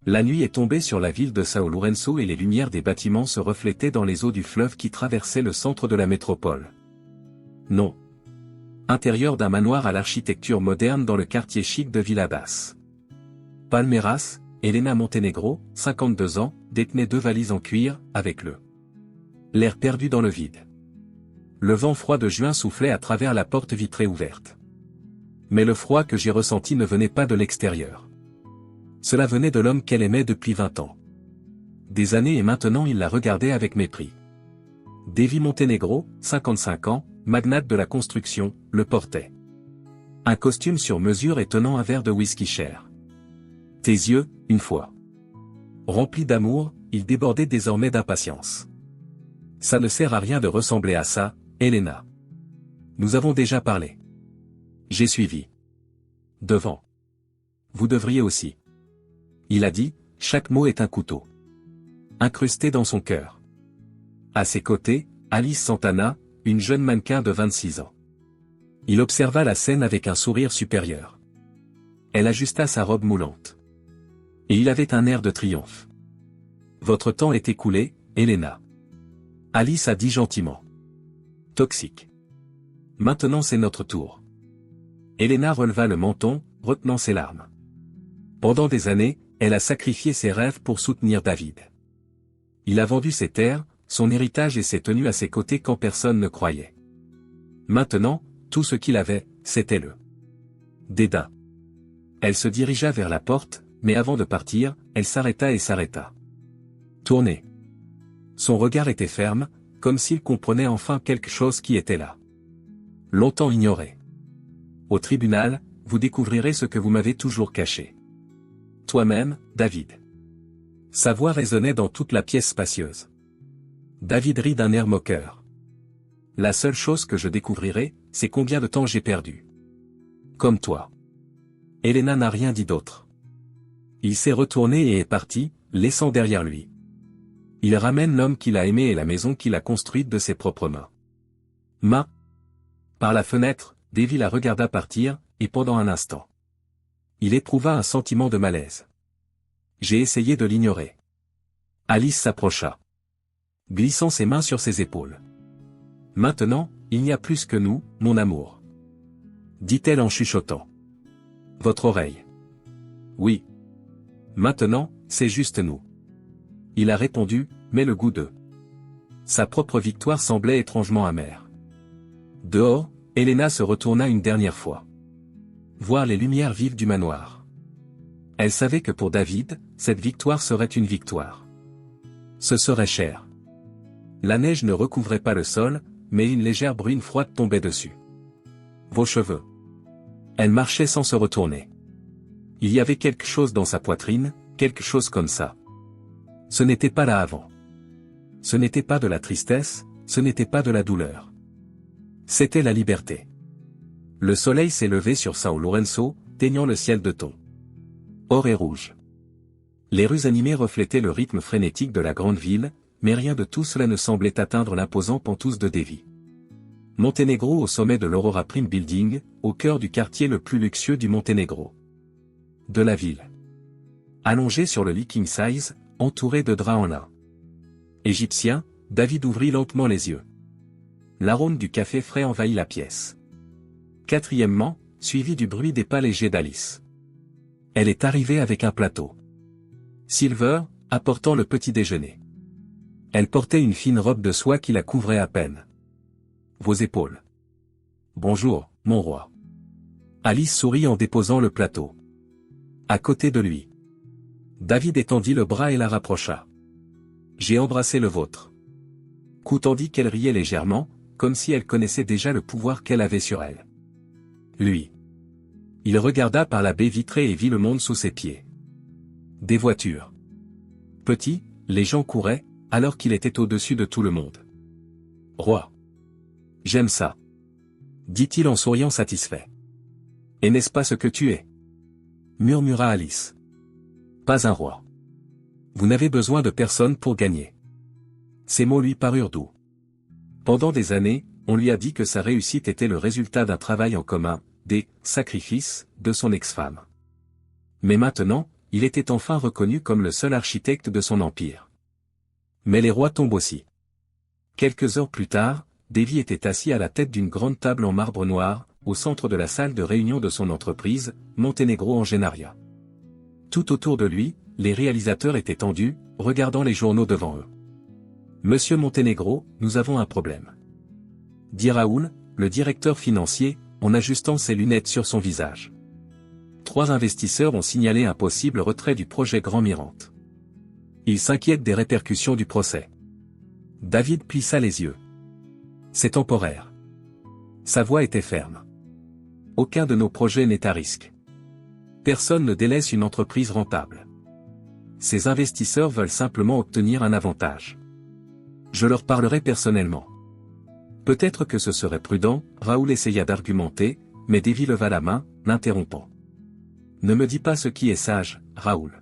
La nuit est tombée sur la ville de São Lourenço et les lumières des bâtiments se reflétaient dans les eaux du fleuve qui traversait le centre de la métropole. Non. Intérieur d'un manoir à l'architecture moderne dans le quartier chic de Villa-Basse. Palmeiras, Helena Montenegro, 52 ans, détenait 2 valises en cuir, avec l'air perdu dans le vide. Le vent froid de juin soufflait à travers la porte vitrée ouverte. Mais le froid que j'ai ressenti ne venait pas de l'extérieur. Cela venait de l'homme qu'elle aimait depuis 20 ans. Des années et maintenant il la regardait avec mépris. Davy Montenegro, 55 ans, magnate de la construction, le portait. Un costume sur mesure et tenant un verre de whisky cher. Tes yeux, une fois remplis d'amour, ils débordaient désormais d'impatience. Ça ne sert à rien de ressembler à ça, Helena. Nous avons déjà parlé. J'ai suivi. Devant. Vous devriez aussi. Il a dit, chaque mot est un couteau. Incrusté dans son cœur. À ses côtés, Alice Santana, une jeune mannequin de 26 ans. Il observa la scène avec un sourire supérieur. Elle ajusta sa robe moulante. Et il avait un air de triomphe. Votre temps est écoulé, Helena. Alice a dit gentiment. Toxique. Maintenant c'est notre tour. Helena releva le menton, retenant ses larmes. Pendant des années, elle a sacrifié ses rêves pour soutenir David. Il a vendu ses terres, son héritage et ses tenues à ses côtés quand personne ne croyait. Maintenant, tout ce qu'il avait, c'était le dédain. Elle se dirigea vers la porte, mais avant de partir, elle s'arrêta et s'arrêta. Tournez. Son regard était ferme, comme s'il comprenait enfin quelque chose qui était là. Longtemps ignoré. Au tribunal, vous découvrirez ce que vous m'avez toujours caché. Toi-même, David. Sa voix résonnait dans toute la pièce spacieuse. David rit d'un air moqueur. La seule chose que je découvrirai, c'est combien de temps j'ai perdu. Comme toi. Helena n'a rien dit d'autre. Il s'est retourné et est parti, laissant derrière lui. Il ramène l'homme qu'il a aimé et la maison qu'il a construite de ses propres mains. Par la fenêtre, Davy la regarda partir, et pendant un instant. Il éprouva un sentiment de malaise. J'ai essayé de l'ignorer. Alice s'approcha. Glissant ses mains sur ses épaules. Maintenant, il n'y a plus que nous, mon amour. Dit-elle en chuchotant. Votre oreille. Oui. Maintenant, c'est juste nous. Il a répondu, mais le goût de sa propre victoire semblait étrangement amer. Dehors, Helena se retourna une dernière fois. Voir les lumières vives du manoir. Elle savait que pour David, cette victoire serait une victoire. Ce serait cher. La neige ne recouvrait pas le sol, mais une légère bruine froide tombait dessus. Vos cheveux. Elle marchait sans se retourner. Il y avait quelque chose dans sa poitrine, quelque chose comme ça. Ce n'était pas là avant. Ce n'était pas de la tristesse, ce n'était pas de la douleur. C'était la liberté. Le soleil s'est levé sur São Lourenço, teignant le ciel de tons or et rouge. Les rues animées reflétaient le rythme frénétique de la grande ville, mais rien de tout cela ne semblait atteindre l'imposant Penthouse de Davy. Montenegro au sommet de l'Aurora Prime Building, au cœur du quartier le plus luxueux du Monténégro. De la ville. Allongé sur le lit king size, entouré de draps en lin égyptien, David ouvrit lentement les yeux. L'arôme du café frais envahit la pièce. Quatrièmement, suivi du bruit des pas légers d'Alice. Elle est arrivée avec un plateau. Silver, apportant le petit déjeuner. Elle portait une fine robe de soie qui la couvrait à peine. Vos épaules. Bonjour, mon roi. Alice sourit en déposant le plateau. À côté de lui. David étendit le bras et la rapprocha. J'ai embrassé le vôtre. Tandis qu'elle riait légèrement, comme si elle connaissait déjà le pouvoir qu'elle avait sur elle. Lui. Il regarda par la baie vitrée et vit le monde sous ses pieds. Des voitures. Petit, les gens couraient, alors qu'il était au-dessus de tout le monde. Roi. J'aime ça. Dit-il en souriant satisfait. Et n'est-ce pas ce que tu es? Murmura Alice. Pas un roi. Vous n'avez besoin de personne pour gagner. Ces mots lui parurent doux. Pendant des années, on lui a dit que sa réussite était le résultat d'un travail en commun, des sacrifices de son ex-femme. Mais maintenant, il était enfin reconnu comme le seul architecte de son empire. Mais les rois tombent aussi. Quelques heures plus tard, Davy était assis à la tête d'une grande table en marbre noir, au centre de la salle de réunion de son entreprise, Montenegro Engenharia. Tout autour de lui, les réalisateurs étaient tendus, regardant les journaux devant eux. « Monsieur Montenegro, nous avons un problème. » dit Raoul, le directeur financier, en ajustant ses lunettes sur son visage. 3 investisseurs ont signalé un possible retrait du projet Grand Mirante. Ils s'inquiètent des répercussions du procès. David plissa les yeux. C'est temporaire. Sa voix était ferme. Aucun de nos projets n'est à risque. Personne ne délaisse une entreprise rentable. Ces investisseurs veulent simplement obtenir un avantage. Je leur parlerai personnellement. Peut-être que ce serait prudent, Raoul essaya d'argumenter, mais Davy leva la main, l'interrompant. Ne me dis pas ce qui est sage, Raoul.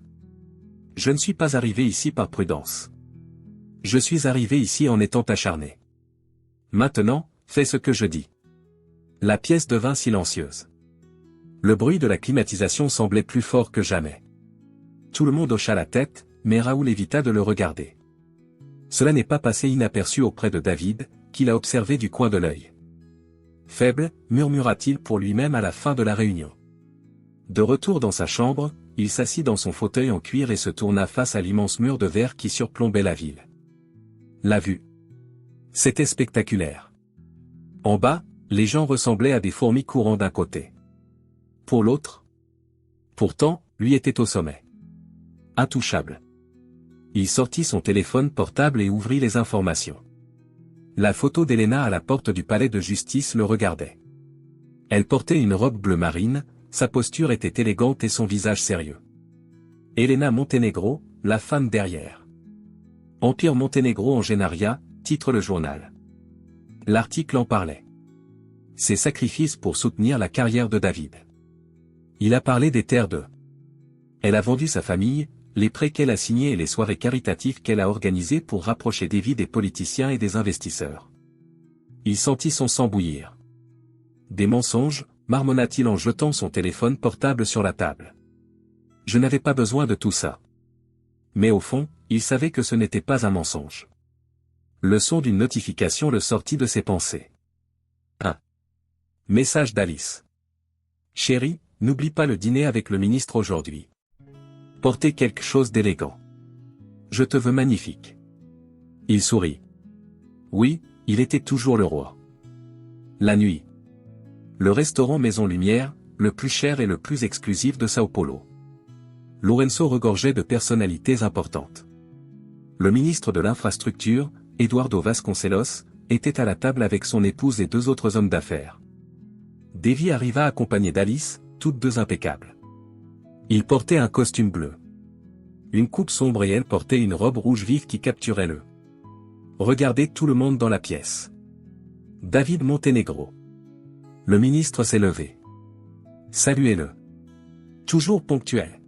Je ne suis pas arrivé ici par prudence. Je suis arrivé ici en étant acharné. Maintenant, fais ce que je dis. La pièce devint silencieuse. Le bruit de la climatisation semblait plus fort que jamais. Tout le monde hocha la tête, mais Raoul évita de le regarder. Cela n'est pas passé inaperçu auprès de David, qui l'a observé du coin de l'œil. Faible, murmura-t-il pour lui-même à la fin de la réunion. De retour dans sa chambre, il s'assit dans son fauteuil en cuir et se tourna face à l'immense mur de verre qui surplombait la ville. La vue. C'était spectaculaire. En bas, les gens ressemblaient à des fourmis courant d'un côté. Pour l'autre. Pourtant, lui était au sommet. Intouchable. Il sortit son téléphone portable et ouvrit les informations. La photo d'Elena à la porte du palais de justice le regardait. Elle portait une robe bleu marine, sa posture était élégante et son visage sérieux. Elena Montenegro, la femme derrière. Empire Montenegro Engenharia, titre le journal. L'article en parlait. Ses sacrifices pour soutenir la carrière de David. Il a parlé des terres de. Elle a vendu sa famille, les prêts qu'elle a signés et les soirées caritatives qu'elle a organisées pour rapprocher David des politiciens et des investisseurs. Il sentit son sang bouillir. Des mensonges, marmonna-t-il en jetant son téléphone portable sur la table. Je n'avais pas besoin de tout ça. Mais au fond, il savait que ce n'était pas un mensonge. Le son d'une notification le sortit de ses pensées. 1. Message d'Alice. Chérie, n'oublie pas le dîner avec le ministre aujourd'hui. Portez quelque chose d'élégant. Je te veux magnifique. Il sourit. Oui, il était toujours le roi. La nuit. Le restaurant Maison Lumière, le plus cher et le plus exclusif de Sao Paulo. Lourenço regorgeait de personnalités importantes. Le ministre de l'Infrastructure, Eduardo Vasconcelos, était à la table avec son épouse et 2 autres hommes d'affaires. Davy arriva accompagné d'Alice, toutes 2 impeccables. Il portait un costume bleu. Une coupe sombre et elle portait une robe rouge vive qui capturait le. Regardez tout le monde dans la pièce. David Montenegro. Le ministre s'est levé. Saluez-le. Toujours ponctuel.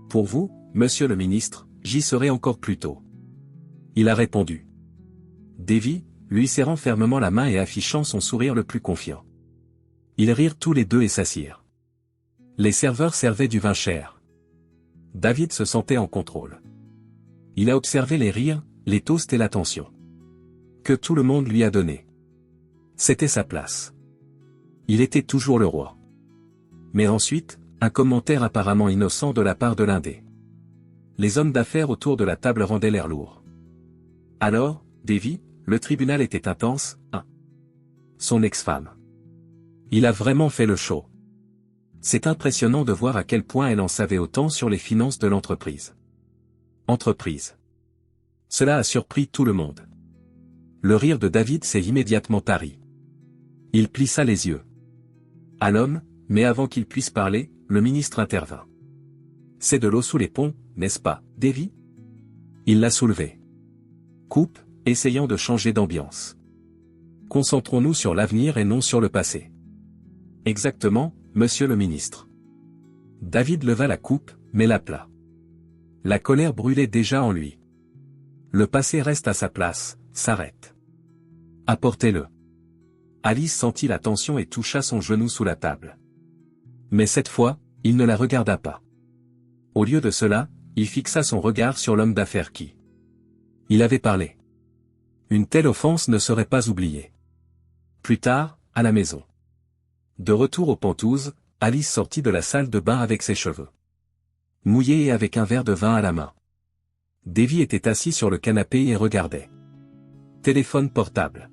Pour vous, monsieur le ministre, j'y serai encore plus tôt. Il a répondu. Davy, lui serrant fermement la main et affichant son sourire le plus confiant. Ils rirent tous les 2 et s'assirent. Les serveurs servaient du vin cher. David se sentait en contrôle. Il a observé les rires, les toasts et l'attention que tout le monde lui a donné. C'était sa place. Il était toujours le roi. Mais ensuite, un commentaire apparemment innocent de la part de l'un des. Les hommes d'affaires autour de la table rendaient l'air lourd. Alors, Davy, le tribunal était intense, hein. Son ex-femme. Il a vraiment fait le show. C'est impressionnant de voir à quel point elle en savait autant sur les finances de l'entreprise. Entreprise. Cela a surpris tout le monde. Le rire de David s'est immédiatement tari. Il plissa les yeux. À l'homme, mais avant qu'il puisse parler, le ministre intervint. C'est de l'eau sous les ponts, n'est-ce pas, Davy? Il l'a soulevé. Coupe, essayant de changer d'ambiance. Concentrons-nous sur l'avenir et non sur le passé. Exactement, monsieur le ministre. David leva la coupe, mais l'appela. La colère brûlait déjà en lui. Le passé reste à sa place, s'arrête. Apportez-le. Alice sentit la tension et toucha son genou sous la table. Mais cette fois, il ne la regarda pas. Au lieu de cela, il fixa son regard sur l'homme d'affaires qui. Il avait parlé. Une telle offense ne serait pas oubliée. Plus tard, à la maison. De retour aux Pentouzes, Alice sortit de la salle de bain avec ses cheveux mouillés et avec un verre de vin à la main. Davy était assis sur le canapé et regardait. Téléphone portable.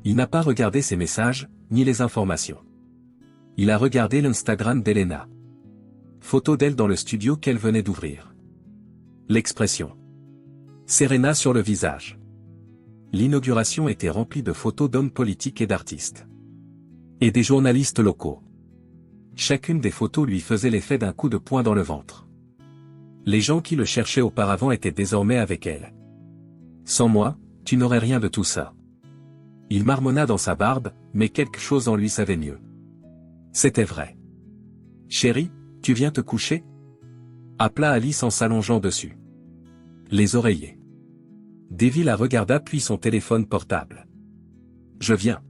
Il n'a pas regardé ses messages, ni les informations. Il a regardé l'Instagram d'Elena. Photo d'elle dans le studio qu'elle venait d'ouvrir. L'expression Serena sur le visage. L'inauguration était remplie de photos d'hommes politiques et d'artistes. Et des journalistes locaux. Chacune des photos lui faisait l'effet d'un coup de poing dans le ventre. Les gens qui le cherchaient auparavant étaient désormais avec elle. Sans moi, tu n'aurais rien de tout ça. Il marmonna dans sa barbe, mais quelque chose en lui savait mieux. C'était vrai. Chérie, tu viens te coucher? Appela Alice en s'allongeant dessus. Les oreillers. Davy la regarda puis son téléphone portable. Je viens.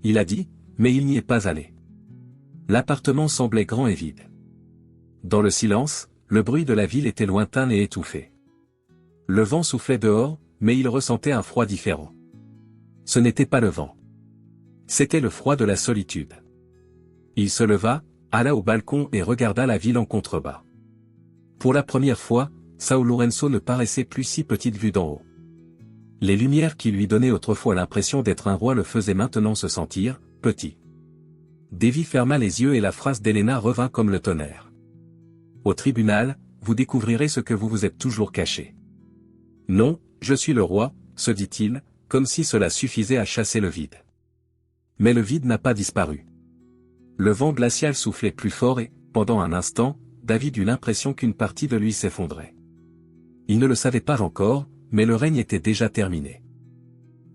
Il a dit, mais il n'y est pas allé. L'appartement semblait grand et vide. Dans le silence, le bruit de la ville était lointain et étouffé. Le vent soufflait dehors, mais il ressentait un froid différent. Ce n'était pas le vent. C'était le froid de la solitude. Il se leva, alla au balcon et regarda la ville en contrebas. Pour la première fois, São Lourenço ne paraissait plus si petite vue d'en haut. Les lumières qui lui donnaient autrefois l'impression d'être un roi le faisaient maintenant se sentir petit. Davy ferma les yeux et la phrase d'Elena revint comme le tonnerre. Au tribunal, vous découvrirez ce que vous vous êtes toujours caché. Non, je suis le roi, se dit-il, comme si cela suffisait à chasser le vide. Mais le vide n'a pas disparu. Le vent glacial soufflait plus fort et, pendant un instant, David eut l'impression qu'une partie de lui s'effondrait. Il ne le savait pas encore, mais le règne était déjà terminé.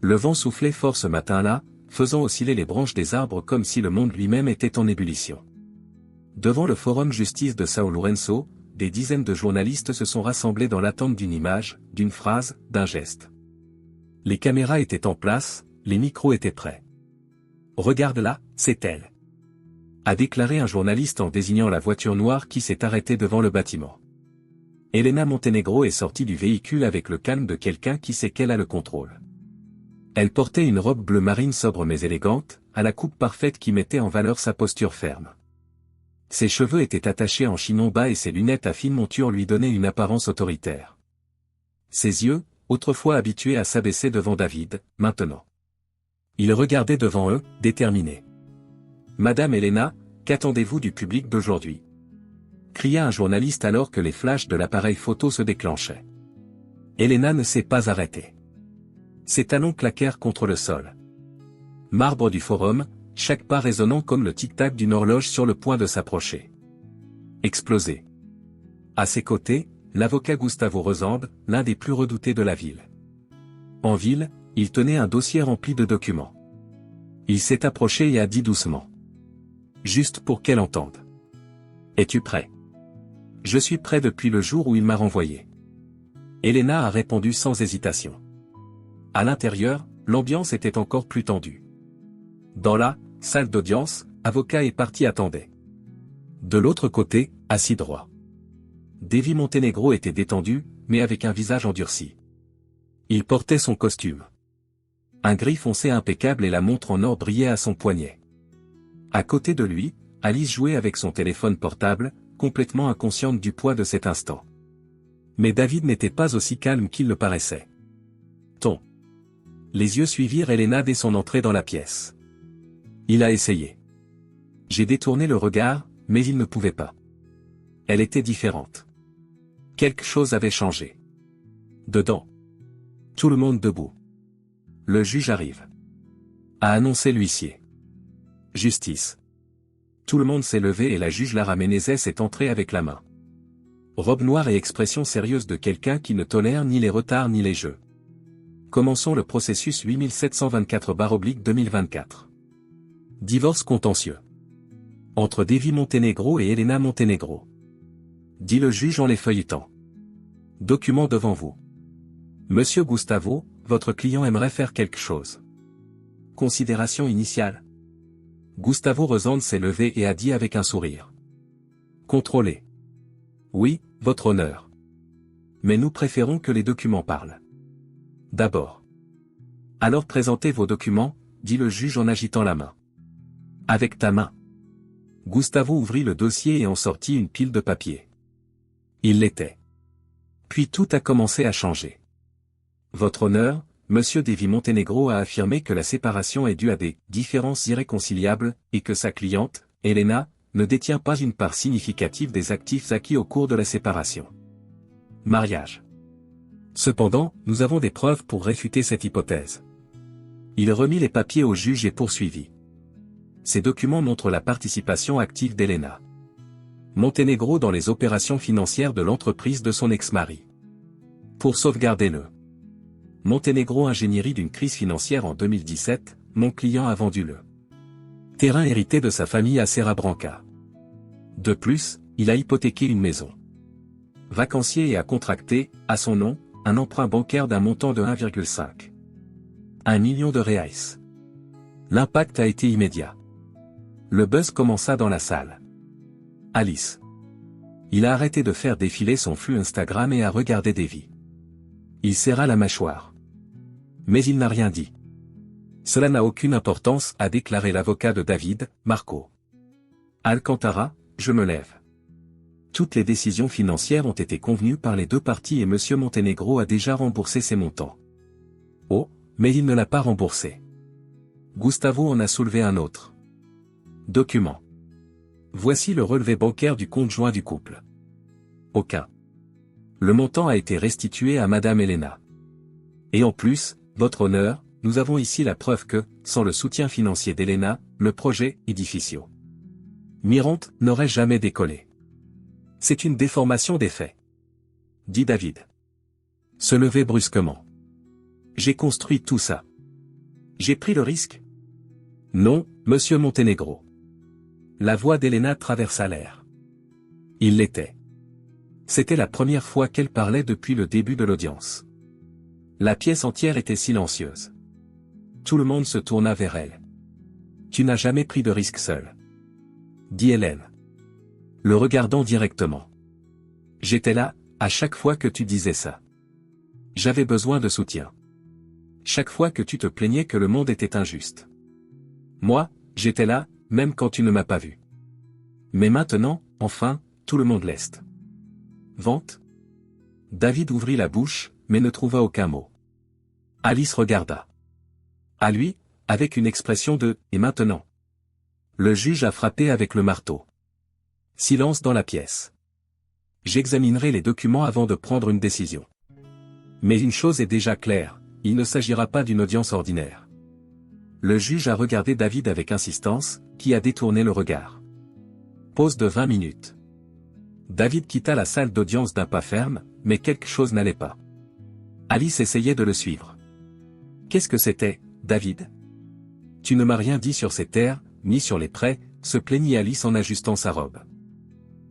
Le vent soufflait fort ce matin-là, faisant osciller les branches des arbres comme si le monde lui-même était en ébullition. Devant le forum justice de São Lourenço, des dizaines de journalistes se sont rassemblés dans l'attente d'une image, d'une phrase, d'un geste. Les caméras étaient en place, les micros étaient prêts. « Regarde-la, c'est elle », a déclaré un journaliste en désignant la voiture noire qui s'est arrêtée devant le bâtiment. Elena Montenegro est sortie du véhicule avec le calme de quelqu'un qui sait qu'elle a le contrôle. Elle portait une robe bleu marine sobre mais élégante, à la coupe parfaite qui mettait en valeur sa posture ferme. Ses cheveux étaient attachés en chignon bas et ses lunettes à fine monture lui donnaient une apparence autoritaire. Ses yeux, autrefois habitués à s'abaisser devant David, maintenant. Ils regardaient devant eux, déterminés. « Madame Elena, qu'attendez-vous du public d'aujourd'hui » cria un journaliste alors que les flashs de l'appareil photo se déclenchaient. Elena ne s'est pas arrêtée. Ses talons claquèrent contre le sol. Marbre du forum, chaque pas résonnant comme le tic-tac d'une horloge sur le point de s'approcher. Exploser. À ses côtés, l'avocat Gustavo Rezende, l'un des plus redoutés de la ville. En ville, il tenait un dossier rempli de documents. Il s'est approché et a dit doucement. Juste pour qu'elle entende. « Es-tu prêt ?» « Je suis prêt depuis le jour où il m'a renvoyé. » Elena a répondu sans hésitation. À l'intérieur, l'ambiance était encore plus tendue. Dans la salle d'audience, avocat et partie attendaient. De l'autre côté, assis droit. Davy Montenegro était détendu, mais avec un visage endurci. Il portait son costume. Un gris foncé impeccable et la montre en or brillait à son poignet. À côté de lui, Alice jouait avec son téléphone portable, complètement inconsciente du poids de cet instant. Mais David n'était pas aussi calme qu'il le paraissait. Ton. Les yeux suivirent Elena dès son entrée dans la pièce. Il a essayé. J'ai détourné le regard, mais il ne pouvait pas. Elle était différente. Quelque chose avait changé. Dedans. Tout le monde debout. Le juge arrive. A annoncé l'huissier. Justice. Tout le monde s'est levé et la juge Lara Menezes est entrée avec la main. Robe noire et expression sérieuse de quelqu'un qui ne tolère ni les retards ni les jeux. Commençons le processus 8724/2024. Divorce contentieux. Entre Davy Montenegro et Elena Montenegro. Dit le juge en les feuilletant. Document devant vous. Monsieur Gustavo, votre client aimerait faire quelque chose. Considération initiale. Gustavo Rezende s'est levé et a dit avec un sourire. Contrôlé. Oui, votre honneur. Mais nous préférons que les documents parlent. D'abord. Alors présentez vos documents, dit le juge en agitant la main. Avec ta main. Gustavo ouvrit le dossier et en sortit une pile de papier. Il l'était. Puis tout a commencé à changer. Votre honneur, Monsieur Davy Montenegro a affirmé que la séparation est due à des différences irréconciliables, et que sa cliente, Elena, ne détient pas une part significative des actifs acquis au cours de la séparation. Mariage. Cependant, nous avons des preuves pour réfuter cette hypothèse. Il remit les papiers au juge et poursuivit. Ces documents montrent la participation active d'Elena Montenegro dans les opérations financières de l'entreprise de son ex-mari. Pour sauvegarder le Montenegro ingénierie d'une crise financière en 2017, mon client a vendu le terrain hérité de sa famille à Serra Branca. De plus, il a hypothéqué une maison vacancier et a contracté, à son nom, un emprunt bancaire d'un montant de 1,5 million de reais. L'impact a été immédiat. Le buzz commença dans la salle. Alice. Il a arrêté de faire défiler son flux Instagram et a regardé Davy. Il serra la mâchoire. Mais il n'a rien dit. Cela n'a aucune importance, a déclaré l'avocat de David, Marco Alcantara, je me lève. Toutes les décisions financières ont été convenues par les deux parties et M. Montenegro a déjà remboursé ses montants. Oh, mais il ne l'a pas remboursé. Gustavo en a soulevé un autre. Document. Voici le relevé bancaire du compte joint du couple. Aucun. Le montant a été restitué à Madame Elena. Et en plus, votre honneur, nous avons ici la preuve que, sans le soutien financier d'Elena, le projet Edificio Mirante n'aurait jamais décollé. C'est une déformation des faits. Dit David. Se lever brusquement. J'ai construit tout ça. J'ai pris le risque. Non, Monsieur Montenegro. La voix d'Elena traversa l'air. Il l'était. C'était la première fois qu'elle parlait depuis le début de l'audience. La pièce entière était silencieuse. Tout le monde se tourna vers elle. Tu n'as jamais pris de risque seul. Dit Hélène. Le regardant directement. J'étais là, à chaque fois que tu disais ça. J'avais besoin de soutien. Chaque fois que tu te plaignais que le monde était injuste. Moi, j'étais là, même quand tu ne m'as pas vu. Mais maintenant, enfin, tout le monde l'est. Vente? David ouvrit la bouche, mais ne trouva aucun mot. Alice regarda. À lui, avec une expression de « et maintenant ?» Le juge a frappé avec le marteau. Silence dans la pièce. J'examinerai les documents avant de prendre une décision. Mais une chose est déjà claire, il ne s'agira pas d'une audience ordinaire. Le juge a regardé David avec insistance, qui a détourné le regard. Pause de 20 minutes. David quitta la salle d'audience d'un pas ferme, mais quelque chose n'allait pas. Alice essayait de le suivre. Qu'est-ce que c'était, David? Tu ne m'as rien dit sur ces terres, ni sur les prêts, se plaignit Alice en ajustant sa robe.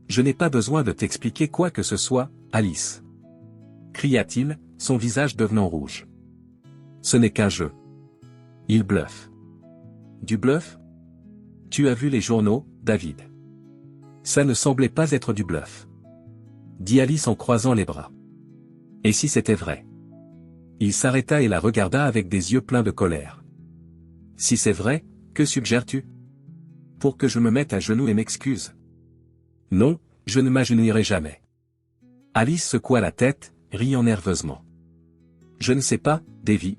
Je n'ai pas besoin de t'expliquer quoi que ce soit, Alice. Cria-t-il, son visage devenant rouge. Ce n'est qu'un jeu. Il bluffe. Du bluff? Tu as vu les journaux, David? Ça ne semblait pas être du bluff. Dit Alice en croisant les bras. Et si c'était vrai? Il s'arrêta et la regarda avec des yeux pleins de colère. Si c'est vrai, que suggères-tu? Pour que je me mette à genoux et m'excuse? Non, je ne m'agenouillerai jamais. Alice secoua la tête, riant nerveusement. Je ne sais pas, Davy.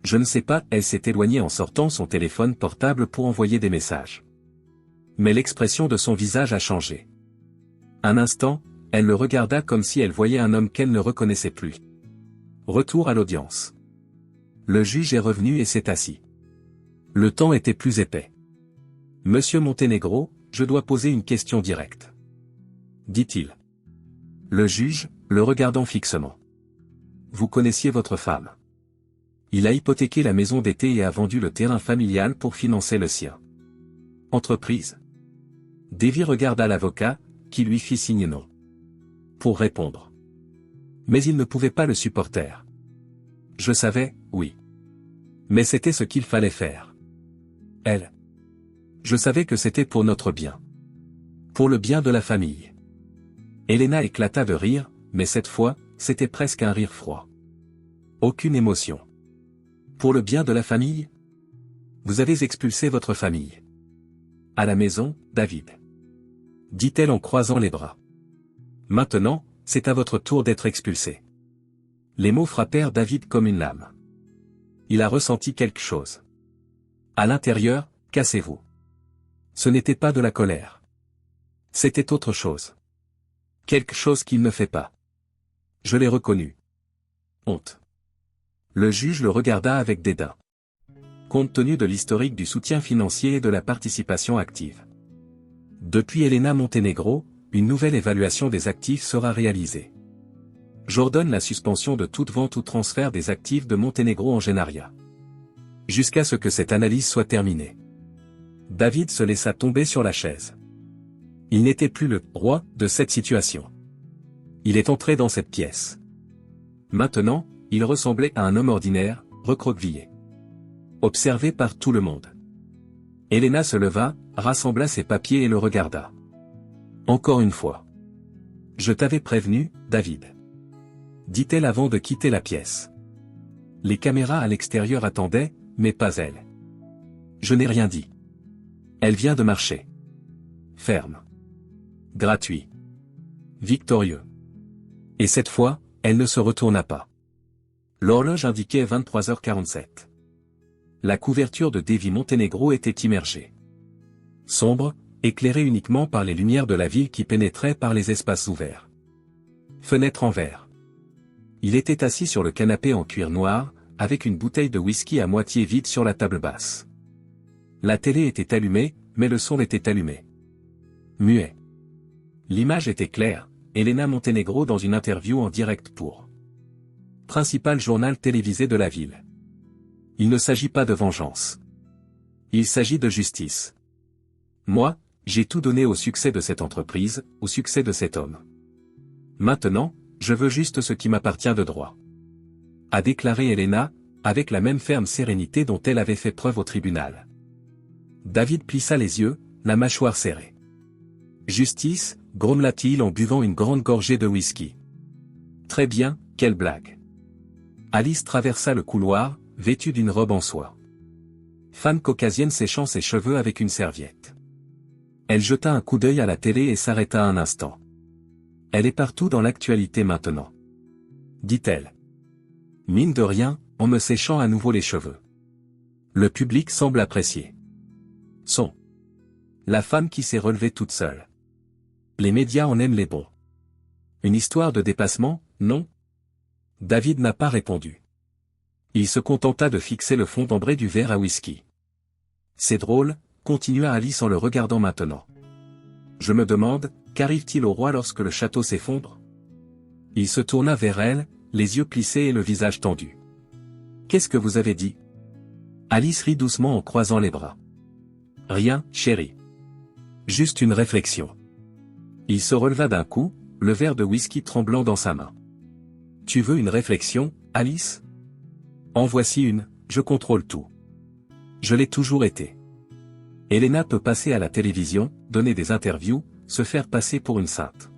Je ne sais pas, elle s'est éloignée en sortant son téléphone portable pour envoyer des messages. Mais l'expression de son visage a changé. Un instant, elle le regarda comme si elle voyait un homme qu'elle ne reconnaissait plus. Retour à l'audience. Le juge est revenu et s'est assis. Le temps était plus épais. Monsieur Montenegro, je dois poser une question directe. Dit-il. Le juge, le regardant fixement. Vous connaissiez votre femme. Il a hypothéqué la maison d'été et a vendu le terrain familial pour financer le sien. Entreprise. Davy regarda l'avocat, qui lui fit signe non. Pour répondre. Mais il ne pouvait pas le supporter. Je savais, oui. Mais c'était ce qu'il fallait faire. Elle. Je savais que c'était pour notre bien. Pour le bien de la famille. Elena éclata de rire, mais cette fois, c'était presque un rire froid. Aucune émotion. Pour le bien de la famille? Vous avez expulsé votre famille. À la maison, David. Dit-elle en croisant les bras. Maintenant, c'est à votre tour d'être expulsé. Les mots frappèrent David comme une lame. Il a ressenti quelque chose. À l'intérieur, cassez-vous. Ce n'était pas de la colère. C'était autre chose. Quelque chose qu'il ne fait pas. Je l'ai reconnu. Honte. Le juge le regarda avec dédain. Compte tenu de l'historique du soutien financier et de la participation active. Depuis Elena Montenegro, une nouvelle évaluation des actifs sera réalisée. J'ordonne la suspension de toute vente ou transfert des actifs de Montenegro en Genaria. Jusqu'à ce que cette analyse soit terminée. David se laissa tomber sur la chaise. Il n'était plus le roi de cette situation. Il est entré dans cette pièce. Maintenant, il ressemblait à un homme ordinaire, recroquevillé. Observé par tout le monde. Elena se leva, rassembla ses papiers et le regarda. Encore une fois. Je t'avais prévenu, David. Dit-elle avant de quitter la pièce. Les caméras à l'extérieur attendaient, mais pas elle. Je n'ai rien dit. Elle vient de marcher. Ferme. Gratuit. Victorieux. Et cette fois, elle ne se retourna pas. L'horloge indiquait 23h47. La couverture de Davy Montenegro était immergée. Sombre, éclairée uniquement par les lumières de la ville qui pénétraient par les espaces ouverts. Fenêtre en verre. Il était assis sur le canapé en cuir noir, avec une bouteille de whisky à moitié vide sur la table basse. La télé était allumée, mais le son était allumé. Muet. L'image était claire, Elena Montenegro dans une interview en direct pour principal journal télévisé de la ville. Il ne s'agit pas de vengeance. Il s'agit de justice. Moi, j'ai tout donné au succès de cette entreprise, au succès de cet homme. Maintenant, je veux juste ce qui m'appartient de droit. A déclaré Elena, avec la même ferme sérénité dont elle avait fait preuve au tribunal. David plissa les yeux, la mâchoire serrée. Justice, grommela-t-il en buvant une grande gorgée de whisky. Très bien, quelle blague. Alice traversa le couloir, vêtue d'une robe en soie. Femme caucasienne séchant ses cheveux avec une serviette. Elle jeta un coup d'œil à la télé et s'arrêta un instant. Elle est partout dans l'actualité maintenant. Dit-elle. Mine de rien, en me séchant à nouveau les cheveux. Le public semble apprécier. Son. La femme qui s'est relevée toute seule. Les médias en aiment les bons. Une histoire de dépassement, non? David n'a pas répondu. Il se contenta de fixer le fond d'ambré du verre à whisky. C'est drôle, continua Alice en le regardant maintenant. Je me demande, qu'arrive-t-il au roi lorsque le château s'effondre? Il se tourna vers elle, les yeux plissés et le visage tendu. Qu'est-ce que vous avez dit? Alice rit doucement en croisant les bras. Rien, chérie. Juste une réflexion. Il se releva d'un coup, le verre de whisky tremblant dans sa main. Tu veux une réflexion, Alice? En voici une, je contrôle tout. Je l'ai toujours été. Elena peut passer à la télévision, donner des interviews, se faire passer pour une sainte.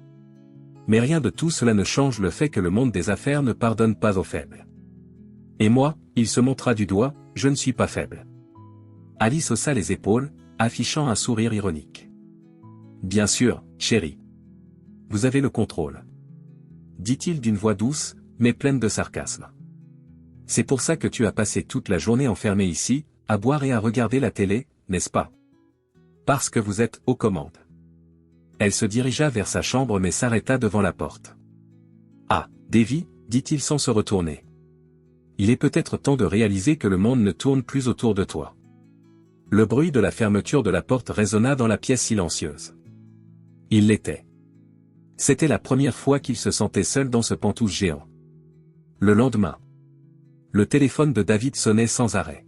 Mais rien de tout cela ne change le fait que le monde des affaires ne pardonne pas aux faibles. Et moi, il se montra du doigt, je ne suis pas faible. Alice haussa les épaules, affichant un sourire ironique. Bien sûr, chérie. Vous avez le contrôle. Dit-il d'une voix douce, mais pleine de sarcasme. C'est pour ça que tu as passé toute la journée enfermé ici, à boire et à regarder la télé, n'est-ce pas? Parce que vous êtes aux commandes. Elle se dirigea vers sa chambre mais s'arrêta devant la porte. Ah, Davy, dit-il sans se retourner. Il est peut-être temps de réaliser que le monde ne tourne plus autour de toi. Le bruit de la fermeture de la porte résonna dans la pièce silencieuse. Il l'était. C'était la première fois qu'il se sentait seul dans ce pantoufle géant. Le lendemain. Le téléphone de David sonnait sans arrêt.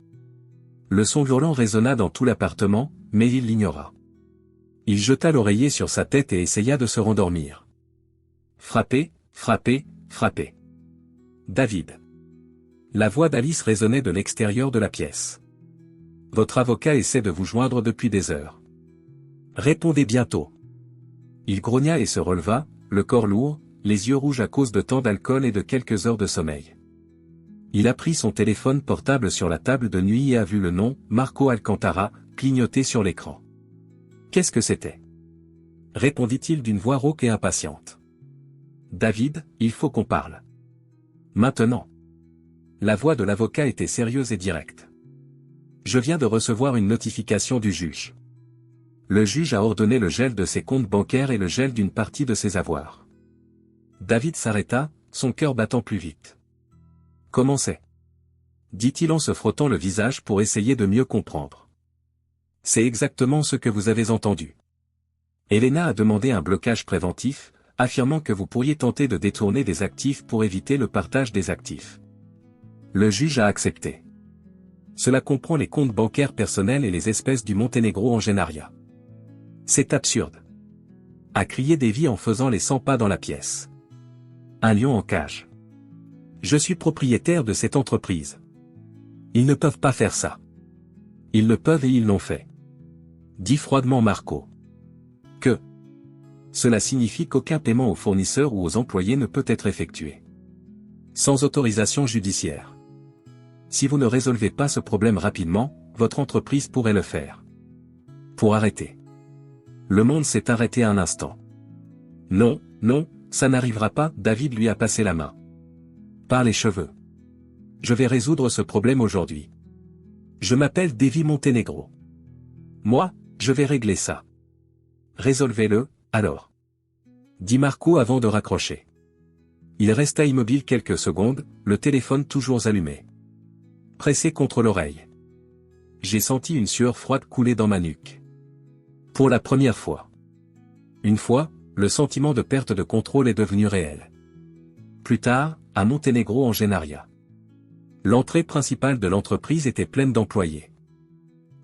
Le son violent résonna dans tout l'appartement, mais il l'ignora. Il jeta l'oreiller sur sa tête et essaya de se rendormir. Frappez, frappez, frappez. David. La voix d'Alice résonnait de l'extérieur de la pièce. Votre avocat essaie de vous joindre depuis des heures. Répondez bientôt. Il grogna et se releva, le corps lourd, les yeux rouges à cause de tant d'alcool et de quelques heures de sommeil. Il a pris son téléphone portable sur la table de nuit et a vu le nom, Marco Alcantara, clignoter sur l'écran. Qu'est-ce que c'était? Répondit-il d'une voix rauque et impatiente. David, il faut qu'on parle. Maintenant. La voix de l'avocat était sérieuse et directe. Je viens de recevoir une notification du juge. Le juge a ordonné le gel de ses comptes bancaires et le gel d'une partie de ses avoirs. David s'arrêta, son cœur battant plus vite. Comment c'est? Dit-il en se frottant le visage pour essayer de mieux comprendre. C'est exactement ce que vous avez entendu. Elena a demandé un blocage préventif, affirmant que vous pourriez tenter de détourner des actifs pour éviter le partage des actifs. Le juge a accepté. Cela comprend les comptes bancaires personnels et les espèces du Monténégro en Genaria. C'est absurde. A crié Davy en faisant les 100 pas dans la pièce. Un lion en cage. Je suis propriétaire de cette entreprise. Ils ne peuvent pas faire ça. Ils le peuvent et ils l'ont fait. Dit froidement Marco. Que? Cela signifie qu'aucun paiement aux fournisseurs ou aux employés ne peut être effectué. Sans autorisation judiciaire. Si vous ne résolvez pas ce problème rapidement, votre entreprise pourrait le faire. Pour arrêter. Le monde s'est arrêté un instant. Non, non, ça n'arrivera pas, David lui a passé la main. Par les cheveux. Je vais résoudre ce problème aujourd'hui. Je m'appelle Davy Monténégro. Moi, je vais régler ça. Résolvez-le, alors. Dit Marco avant de raccrocher. Il resta immobile quelques secondes, le téléphone toujours allumé. Pressé contre l'oreille. J'ai senti une sueur froide couler dans ma nuque. Pour la première fois. Une fois, le sentiment de perte de contrôle est devenu réel. Plus tard, à Monténégro en Genaria. L'entrée principale de l'entreprise était pleine d'employés.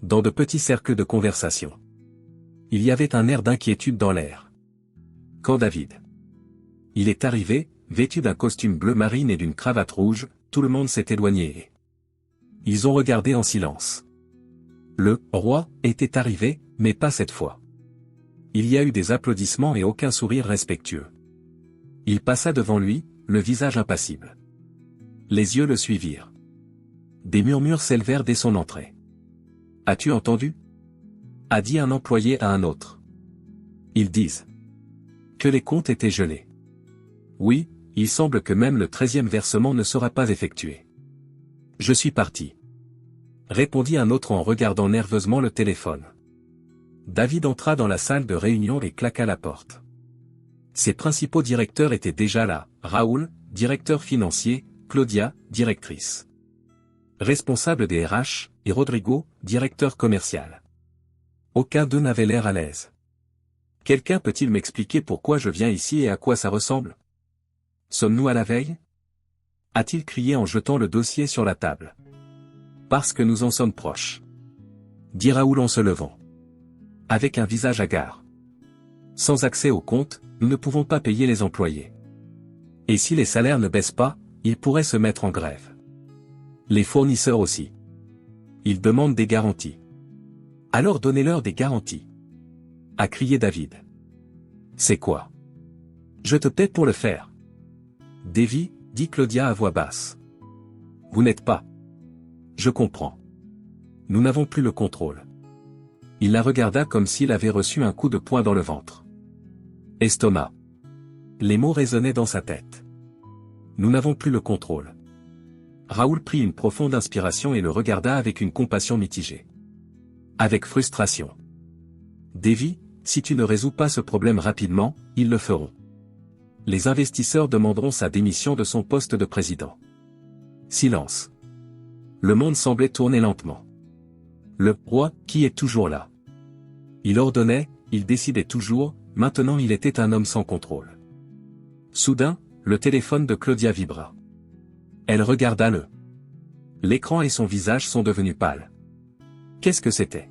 Dans de petits cercles de conversation. Il y avait un air d'inquiétude dans l'air. Quand David. Il est arrivé, vêtu d'un costume bleu marine et d'une cravate rouge, tout le monde s'est éloigné. Ils ont regardé en silence. Le roi était arrivé, mais pas cette fois. Il y a eu des applaudissements et aucun sourire respectueux. Il passa devant lui, le visage impassible. Les yeux le suivirent. Des murmures s'élevèrent dès son entrée. « As-tu entendu ?» a dit un employé à un autre. Ils disent que les comptes étaient gelés. Oui, il semble que même le 13e versement ne sera pas effectué. Je suis parti. Répondit un autre en regardant nerveusement le téléphone. David entra dans la salle de réunion et claqua la porte. Ses principaux directeurs étaient déjà là, Raoul, directeur financier, Claudia, directrice. Responsable des RH, et Rodrigo, directeur commercial. Aucun d'eux n'avait l'air à l'aise. Quelqu'un peut-il m'expliquer pourquoi je viens ici et à quoi ça ressemble? Sommes-nous à la veille? A-t-il crié en jetant le dossier sur la table. Parce que nous en sommes proches. Dit Raoul en se levant. Avec un visage hagard. Sans accès au compte, nous ne pouvons pas payer les employés. Et si les salaires ne baissent pas, ils pourraient se mettre en grève. Les fournisseurs aussi. Ils demandent des garanties. Alors donnez-leur des garanties. A crié David. C'est quoi? Je te paie pour le faire. Davy, dit Claudia à voix basse. Vous n'êtes pas. Je comprends. Nous n'avons plus le contrôle. Il la regarda comme s'il avait reçu un coup de poing dans le ventre. Estomac. Les mots résonnaient dans sa tête. Nous n'avons plus le contrôle. Raoul prit une profonde inspiration et le regarda avec une compassion mitigée. Avec frustration. Davy, si tu ne résous pas ce problème rapidement, ils le feront. Les investisseurs demanderont sa démission de son poste de président. Silence. Le monde semblait tourner lentement. Le roi, qui est toujours là. Il ordonnait, il décidait toujours, maintenant il était un homme sans contrôle. Soudain, le téléphone de Claudia vibra. Elle regarda l'écran et son visage sont devenus pâles. Qu'est-ce que c'était?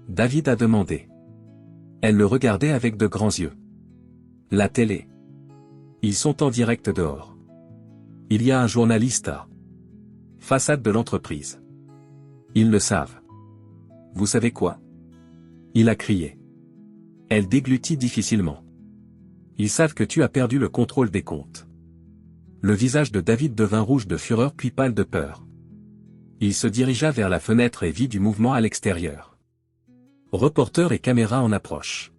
David a demandé. Elle le regardait avec de grands yeux. La télé. Ils sont en direct dehors. Il y a un journaliste à façade de l'entreprise. Ils le savent. Vous savez quoi? Il a crié. Elle déglutit difficilement. Ils savent que tu as perdu le contrôle des comptes. Le visage de David devint rouge de fureur puis pâle de peur. Il se dirigea vers la fenêtre et vit du mouvement à l'extérieur. Reporters et caméras en approche.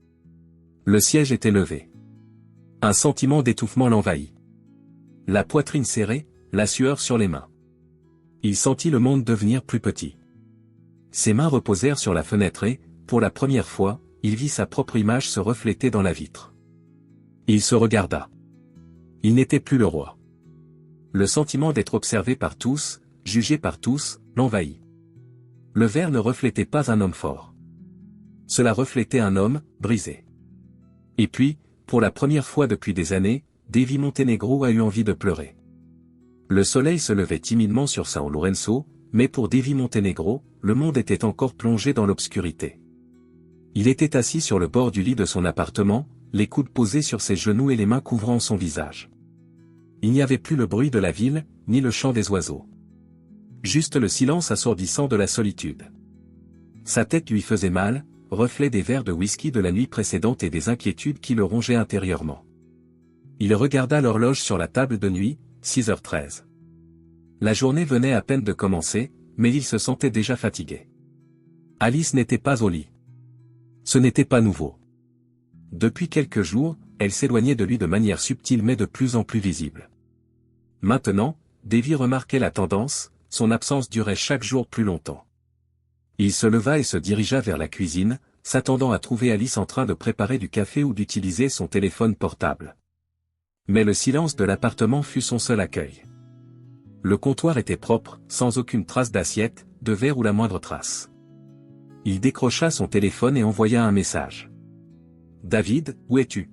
Le siège était levé. Un sentiment d'étouffement l'envahit. La poitrine serrée, la sueur sur les mains. Il sentit le monde devenir plus petit. Ses mains reposèrent sur la fenêtre et, pour la première fois, il vit sa propre image se refléter dans la vitre. Il se regarda. Il n'était plus le roi. Le sentiment d'être observé par tous, jugé par tous, l'envahit. Le verre ne reflétait pas un homme fort. Cela reflétait un homme, brisé. Et puis, pour la première fois depuis des années, Davy Montenegro a eu envie de pleurer. Le soleil se levait timidement sur São Lourenço, mais pour Davy Montenegro, le monde était encore plongé dans l'obscurité. Il était assis sur le bord du lit de son appartement, les coudes posés sur ses genoux et les mains couvrant son visage. Il n'y avait plus le bruit de la ville, ni le chant des oiseaux. Juste le silence assourdissant de la solitude. Sa tête lui faisait mal, reflet des verres de whisky de la nuit précédente et des inquiétudes qui le rongeaient intérieurement. Il regarda l'horloge sur la table de nuit, 6h13. La journée venait à peine de commencer, mais il se sentait déjà fatigué. Alice n'était pas au lit. Ce n'était pas nouveau. Depuis quelques jours, elle s'éloignait de lui de manière subtile mais de plus en plus visible. Maintenant, Davy remarquait la tendance, son absence durait chaque jour plus longtemps. Il se leva et se dirigea vers la cuisine, s'attendant à trouver Alice en train de préparer du café ou d'utiliser son téléphone portable. Mais le silence de l'appartement fut son seul accueil. Le comptoir était propre, sans aucune trace d'assiette, de verre ou la moindre trace. Il décrocha son téléphone et envoya un message. « David, où es-tu »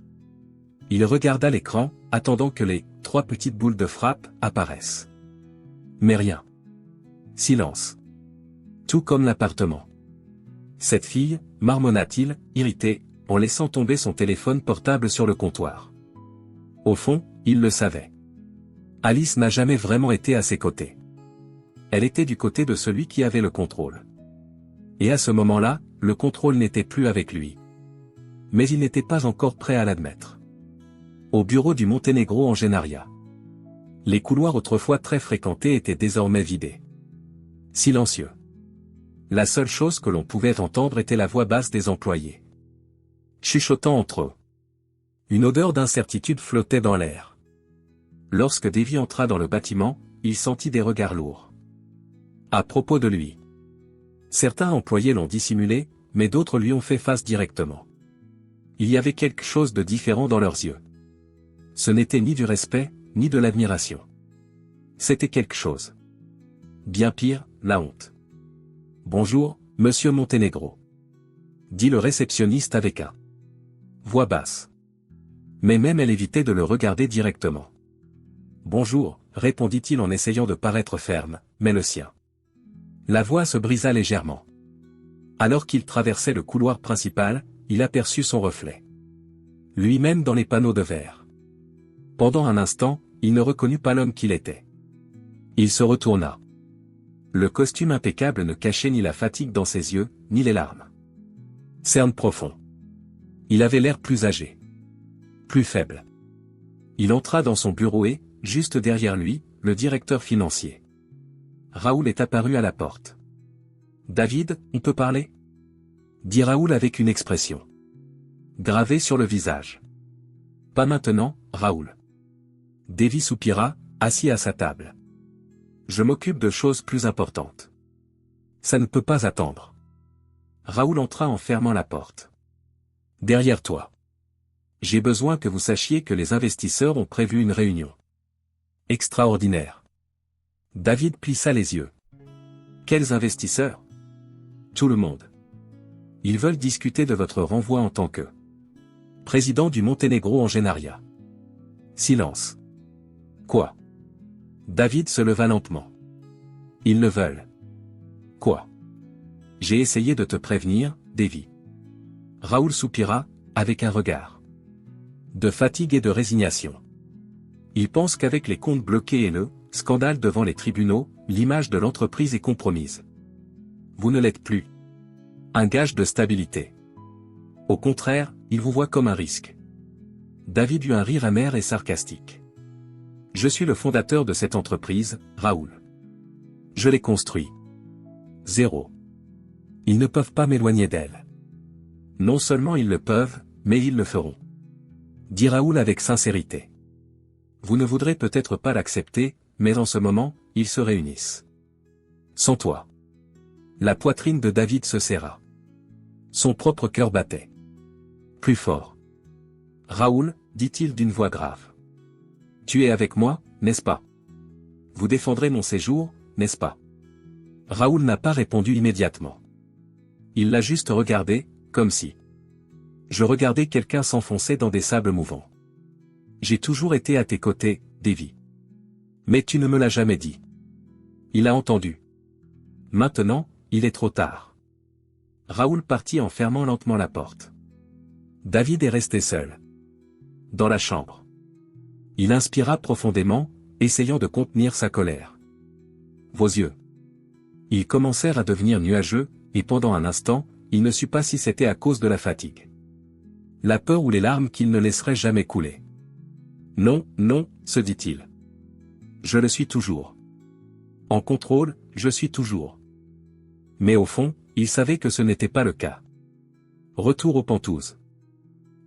Il regarda l'écran, attendant que les 3 petites boules de frappe apparaissent. Mais rien. Silence. Tout comme l'appartement. Cette fille, marmonna-t-il, irrité, en laissant tomber son téléphone portable sur le comptoir. Au fond, il le savait. Alice n'a jamais vraiment été à ses côtés. Elle était du côté de celui qui avait le contrôle. Et à ce moment-là, le contrôle n'était plus avec lui. Mais il n'était pas encore prêt à l'admettre. Au bureau du Montenegro en Genaria. Les couloirs autrefois très fréquentés étaient désormais vidés. Silencieux. La seule chose que l'on pouvait entendre était la voix basse des employés. Chuchotant entre eux. Une odeur d'incertitude flottait dans l'air. Lorsque Davy entra dans le bâtiment, il sentit des regards lourds. À propos de lui. Certains employés l'ont dissimulé, mais d'autres lui ont fait face directement. Il y avait quelque chose de différent dans leurs yeux. Ce n'était ni du respect, ni de l'admiration. C'était quelque chose. Bien pire, la honte. « Bonjour, monsieur Montenegro. » dit le réceptionniste avec un voix basse. Mais même elle évitait de le regarder directement. « Bonjour, » répondit-il en essayant de paraître ferme, mais le sien. La voix se brisa légèrement. Alors qu'il traversait le couloir principal, il aperçut son reflet. Lui-même dans les panneaux de verre. Pendant un instant, il ne reconnut pas l'homme qu'il était. Il se retourna. Le costume impeccable ne cachait ni la fatigue dans ses yeux, ni les larmes. Cerne profond. Il avait l'air plus âgé. Plus faible. Il entra dans son bureau et, juste derrière lui, le directeur financier. Raoul est apparu à la porte. « David, on peut parler ?» dit Raoul avec une expression gravée sur le visage. « Pas maintenant, Raoul. » Davy soupira, assis à sa table. « Je m'occupe de choses plus importantes. » « Ça ne peut pas attendre. » Raoul entra en fermant la porte. « Derrière toi. J'ai besoin que vous sachiez que les investisseurs ont prévu une réunion. » Extraordinaire. David plissa les yeux. « Quels investisseurs ? » Tout le monde. Ils veulent discuter de votre renvoi en tant que président du Montenegro en Genaria. Silence. Quoi ? David se leva lentement. Ils le veulent. Quoi ? J'ai essayé de te prévenir, Davy. Raoul soupira, avec un regard de fatigue et de résignation. Il pense qu'avec les comptes bloqués et le scandale devant les tribunaux, l'image de l'entreprise est compromise. Vous ne l'êtes plus. Un gage de stabilité. Au contraire, il vous voit comme un risque. David eut un rire amer et sarcastique. Je suis le fondateur de cette entreprise, Raoul. Je l'ai construit. 0. Ils ne peuvent pas m'éloigner d'elle. Non seulement ils le peuvent, mais ils le feront. Dit Raoul avec sincérité. Vous ne voudrez peut-être pas l'accepter, mais en ce moment, ils se réunissent. Sans toi. La poitrine de David se serra. Son propre cœur battait. Plus fort. Raoul, dit-il d'une voix grave. Tu es avec moi, n'est-ce pas? Vous défendrez mon séjour, n'est-ce pas? Raoul n'a pas répondu immédiatement. Il l'a juste regardé, comme si je regardais quelqu'un s'enfoncer dans des sables mouvants. J'ai toujours été à tes côtés, Davy. Mais tu ne me l'as jamais dit. Il a entendu. Maintenant, il est trop tard. Raoul partit en fermant lentement la porte. David est resté seul. Dans la chambre. Il inspira profondément, essayant de contenir sa colère. Vos yeux. Ils commencèrent à devenir nuageux, et pendant un instant, il ne sut pas si c'était à cause de la fatigue. La peur ou les larmes qu'il ne laisserait jamais couler. Non, non, se dit-il. Je le suis toujours. En contrôle, je suis toujours. Mais au fond, il savait que ce n'était pas le cas. Retour au Penthouse.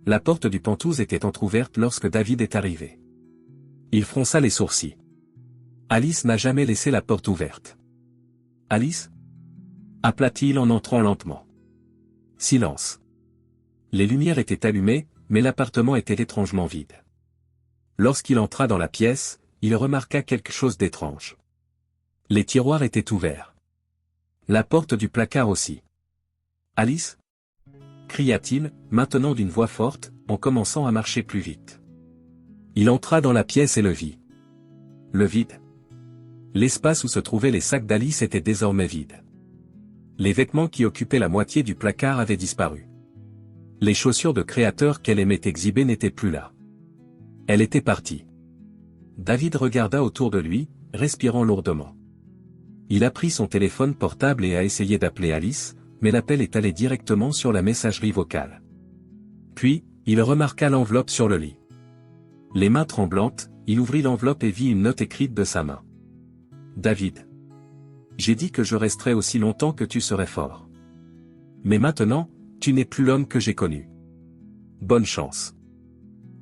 La porte du Penthouse était entr'ouverte lorsque David est arrivé. Il fronça les sourcils. Alice n'a jamais laissé la porte ouverte. Alice? Appela-t-il en entrant lentement. Silence. Les lumières étaient allumées, mais l'appartement était étrangement vide. Lorsqu'il entra dans la pièce, il remarqua quelque chose d'étrange. Les tiroirs étaient ouverts. La porte du placard aussi. Alice? Cria-t-il, maintenant d'une voix forte, en commençant à marcher plus vite. Il entra dans la pièce et le vit. Le vide. L'espace où se trouvaient les sacs d'Alice était désormais vide. Les vêtements qui occupaient la moitié du placard avaient disparu. Les chaussures de créateur qu'elle aimait exhiber n'étaient plus là. Elle était partie. David regarda autour de lui, respirant lourdement. Il a pris son téléphone portable et a essayé d'appeler Alice, mais l'appel est allé directement sur la messagerie vocale. Puis, il remarqua l'enveloppe sur le lit. Les mains tremblantes, il ouvrit l'enveloppe et vit une note écrite de sa main. David. J'ai dit que je resterais aussi longtemps que tu serais fort. Mais maintenant, tu n'es plus l'homme que j'ai connu. Bonne chance.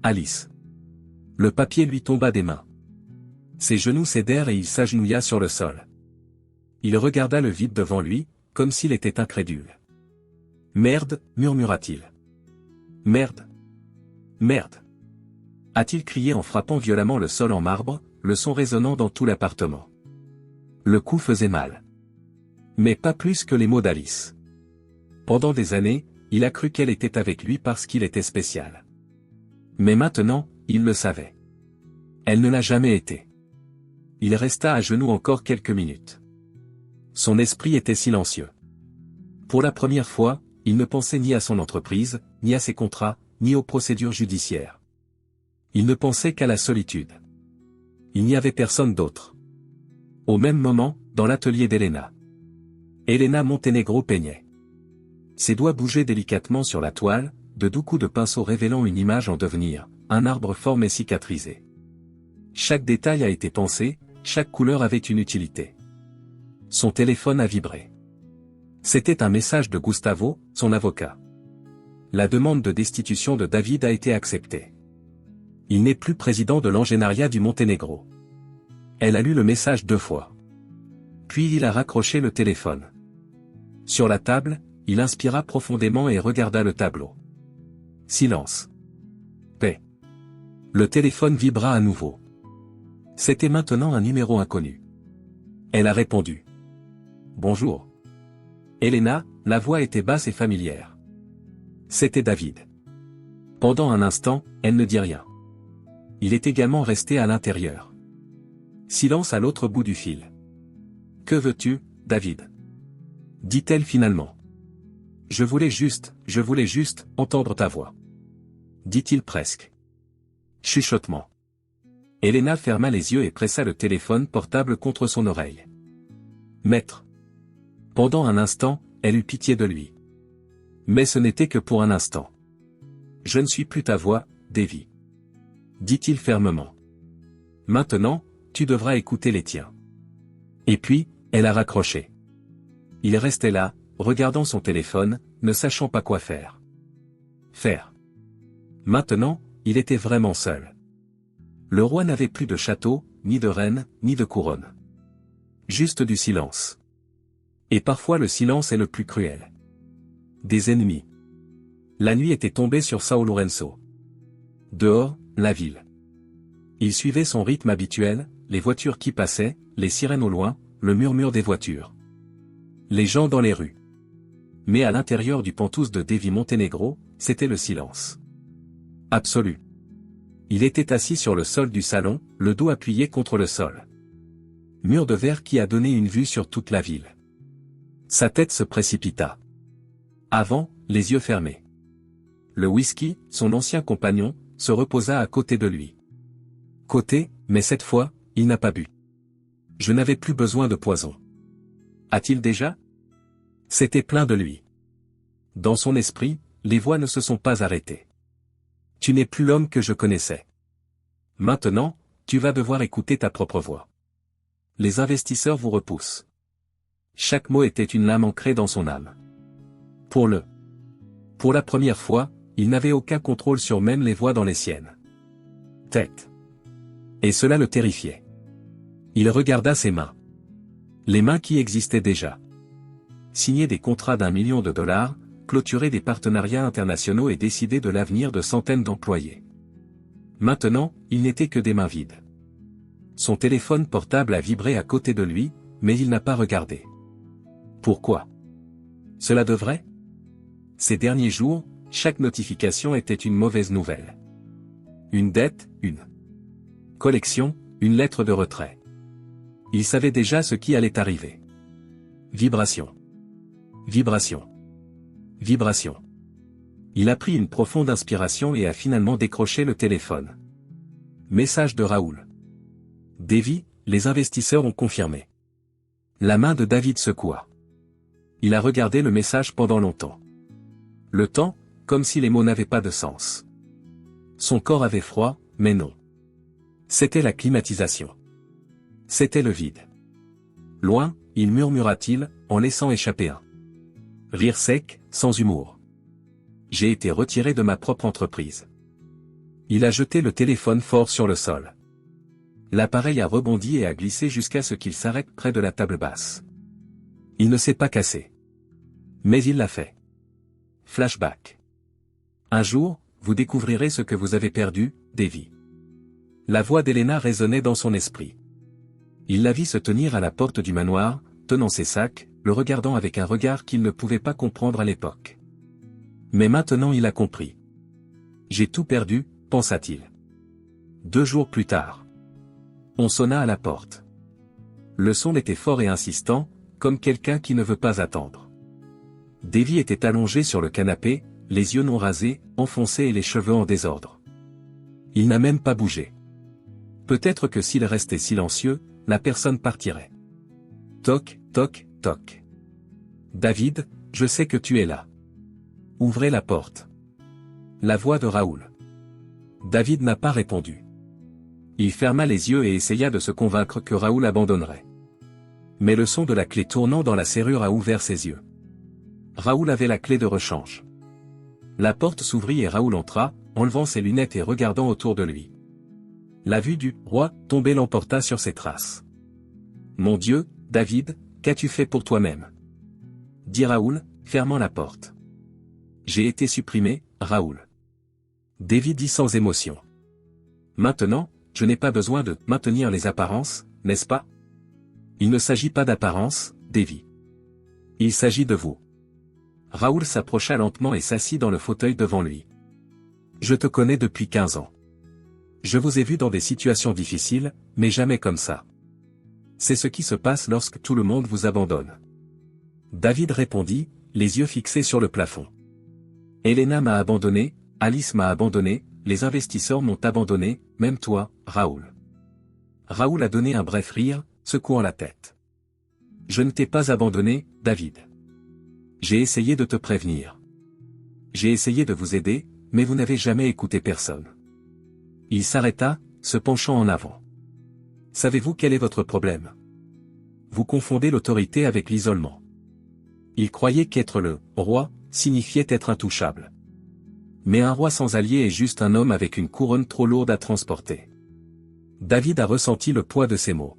Alice. Le papier lui tomba des mains. Ses genoux cédèrent et il s'agenouilla sur le sol. Il regarda le vide devant lui, comme s'il était incrédule. Merde, murmura-t-il. Merde. Merde. A-t-il crié en frappant violemment le sol en marbre, le son résonnant dans tout l'appartement. Le coup faisait mal. Mais pas plus que les mots d'Alice. Pendant des années, il a cru qu'elle était avec lui parce qu'il était spécial. Mais maintenant, il le savait. Elle ne l'a jamais été. Il resta à genoux encore quelques minutes. Son esprit était silencieux. Pour la première fois, il ne pensait ni à son entreprise, ni à ses contrats, ni aux procédures judiciaires. Il ne pensait qu'à la solitude. Il n'y avait personne d'autre. Au même moment, dans l'atelier d'Elena. Elena Montenegro peignait. Ses doigts bougeaient délicatement sur la toile, de doux coups de pinceau révélant une image en devenir, un arbre formé cicatrisé. Chaque détail a été pensé, chaque couleur avait une utilité. Son téléphone a vibré. C'était un message de Gustavo, son avocat. La demande de destitution de David a été acceptée. Il n'est plus président de l'Angénaria du Monténégro. Elle a lu le message 2 fois. Puis il a raccroché le téléphone. Sur la table, il inspira profondément et regarda le tableau. Silence. Paix. Le téléphone vibra à nouveau. C'était maintenant un numéro inconnu. Elle a répondu. Bonjour. Elena, la voix était basse et familière. C'était David. Pendant un instant, elle ne dit rien. Il est également resté à l'intérieur. Silence à l'autre bout du fil. Que veux-tu, David? Dit-elle finalement. Je voulais juste entendre ta voix. Dit-il presque. Chuchotement. Elena ferma les yeux et pressa le téléphone portable contre son oreille. Maître. Pendant un instant, elle eut pitié de lui. Mais ce n'était que pour un instant. Je ne suis plus ta voix, Davy. dit-il fermement. Maintenant, tu devras écouter les tiens. Et puis, elle a raccroché. Il restait là, regardant son téléphone, ne sachant pas quoi faire. Maintenant, il était vraiment seul. Le roi n'avait plus de château, ni de reine, ni de couronne. Juste du silence. Et parfois le silence est le plus cruel. Des ennemis. La nuit était tombée sur São Lourenço. Dehors, la ville. Il suivait son rythme habituel, les voitures qui passaient, les sirènes au loin, le murmure des voitures. Les gens dans les rues. Mais à l'intérieur du Penthouse de Devi Montenegro, c'était le silence. Absolu. Il était assis sur le sol du salon, le dos appuyé contre le sol. Mur de verre qui a donné une vue sur toute la ville. Sa tête se précipita. Avant, les yeux fermés. Le whisky, son ancien compagnon, se reposa à côté de lui. Mais cette fois, il n'a pas bu. Je n'avais plus besoin de poison. A-t-il déjà? C'était plein de lui. Dans son esprit, les voix ne se sont pas arrêtées. Tu n'es plus l'homme que je connaissais. Maintenant, tu vas devoir écouter ta propre voix. Les investisseurs vous repoussent. Chaque mot était une lame ancrée dans son âme. Pour la première fois, il n'avait aucun contrôle sur même les voix dans les siennes. Tête. Et cela le terrifiait. Il regarda ses mains. Les mains qui existaient déjà. Signer des contrats d'1 million de dollars, clôturer des partenariats internationaux et décider de l'avenir de centaines d'employés. Maintenant, il n'était que des mains vides. Son téléphone portable a vibré à côté de lui, mais il n'a pas regardé. Pourquoi? Cela devrait? Ces derniers jours, chaque notification était une mauvaise nouvelle. Une dette, une collection, une lettre de retrait. Il savait déjà ce qui allait arriver. Vibration. Vibration. Vibration. Il a pris une profonde inspiration et a finalement décroché le téléphone. Message de Raoul. Devi, les investisseurs ont confirmé. La main de David secoua. Il a regardé le message pendant longtemps. Le temps, comme si les mots n'avaient pas de sens. Son corps avait froid, mais non. C'était la climatisation. C'était le vide. Loin, il murmura-t-il, en laissant échapper un rire sec, sans humour. J'ai été retiré de ma propre entreprise. Il a jeté le téléphone fort sur le sol. L'appareil a rebondi et a glissé jusqu'à ce qu'il s'arrête près de la table basse. Il ne s'est pas cassé. Mais il l'a fait. Flashback. Un jour, vous découvrirez ce que vous avez perdu, Devi. La voix d'Elena résonnait dans son esprit. Il la vit se tenir à la porte du manoir, tenant ses sacs, le regardant avec un regard qu'il ne pouvait pas comprendre à l'époque. Mais maintenant il a compris. J'ai tout perdu, pensa-t-il. 2 jours plus tard. On sonna à la porte. Le son était fort et insistant, comme quelqu'un qui ne veut pas attendre. Devi était allongé sur le canapé, les yeux non rasés, enfoncés et les cheveux en désordre. Il n'a même pas bougé. Peut-être que s'il restait silencieux, la personne partirait. Toc, toc, toc. David, je sais que tu es là. Ouvrez la porte. La voix de Raoul. David n'a pas répondu. Il ferma les yeux et essaya de se convaincre que Raoul abandonnerait. Mais le son de la clé tournant dans la serrure a ouvert ses yeux. Raoul avait la clé de rechange. La porte s'ouvrit et Raoul entra, enlevant ses lunettes et regardant autour de lui. La vue du roi tombé l'emporta sur ses traces. Mon Dieu, David, qu'as-tu fait pour toi-même? Dit Raoul, fermant la porte. J'ai été supprimé, Raoul. Devi dit sans émotion. Maintenant, je n'ai pas besoin de maintenir les apparences, n'est-ce pas? Il ne s'agit pas d'apparence, Devi. Il s'agit de vous. Raoul s'approcha lentement et s'assit dans le fauteuil devant lui. Je te connais depuis 15 ans. Je vous ai vu dans des situations difficiles, mais jamais comme ça. C'est ce qui se passe lorsque tout le monde vous abandonne. David répondit, les yeux fixés sur le plafond. Elena m'a abandonné, Alice m'a abandonné, les investisseurs m'ont abandonné, même toi, Raoul. Raoul a donné un bref rire, secouant la tête. Je ne t'ai pas abandonné, David. J'ai essayé de te prévenir. J'ai essayé de vous aider, mais vous n'avez jamais écouté personne. Il s'arrêta, se penchant en avant. Savez-vous quel est votre problème? Vous confondez l'autorité avec l'isolement. Il croyait qu'être le roi signifiait être intouchable. Mais un roi sans allié est juste un homme avec une couronne trop lourde à transporter. David a ressenti le poids de ces mots.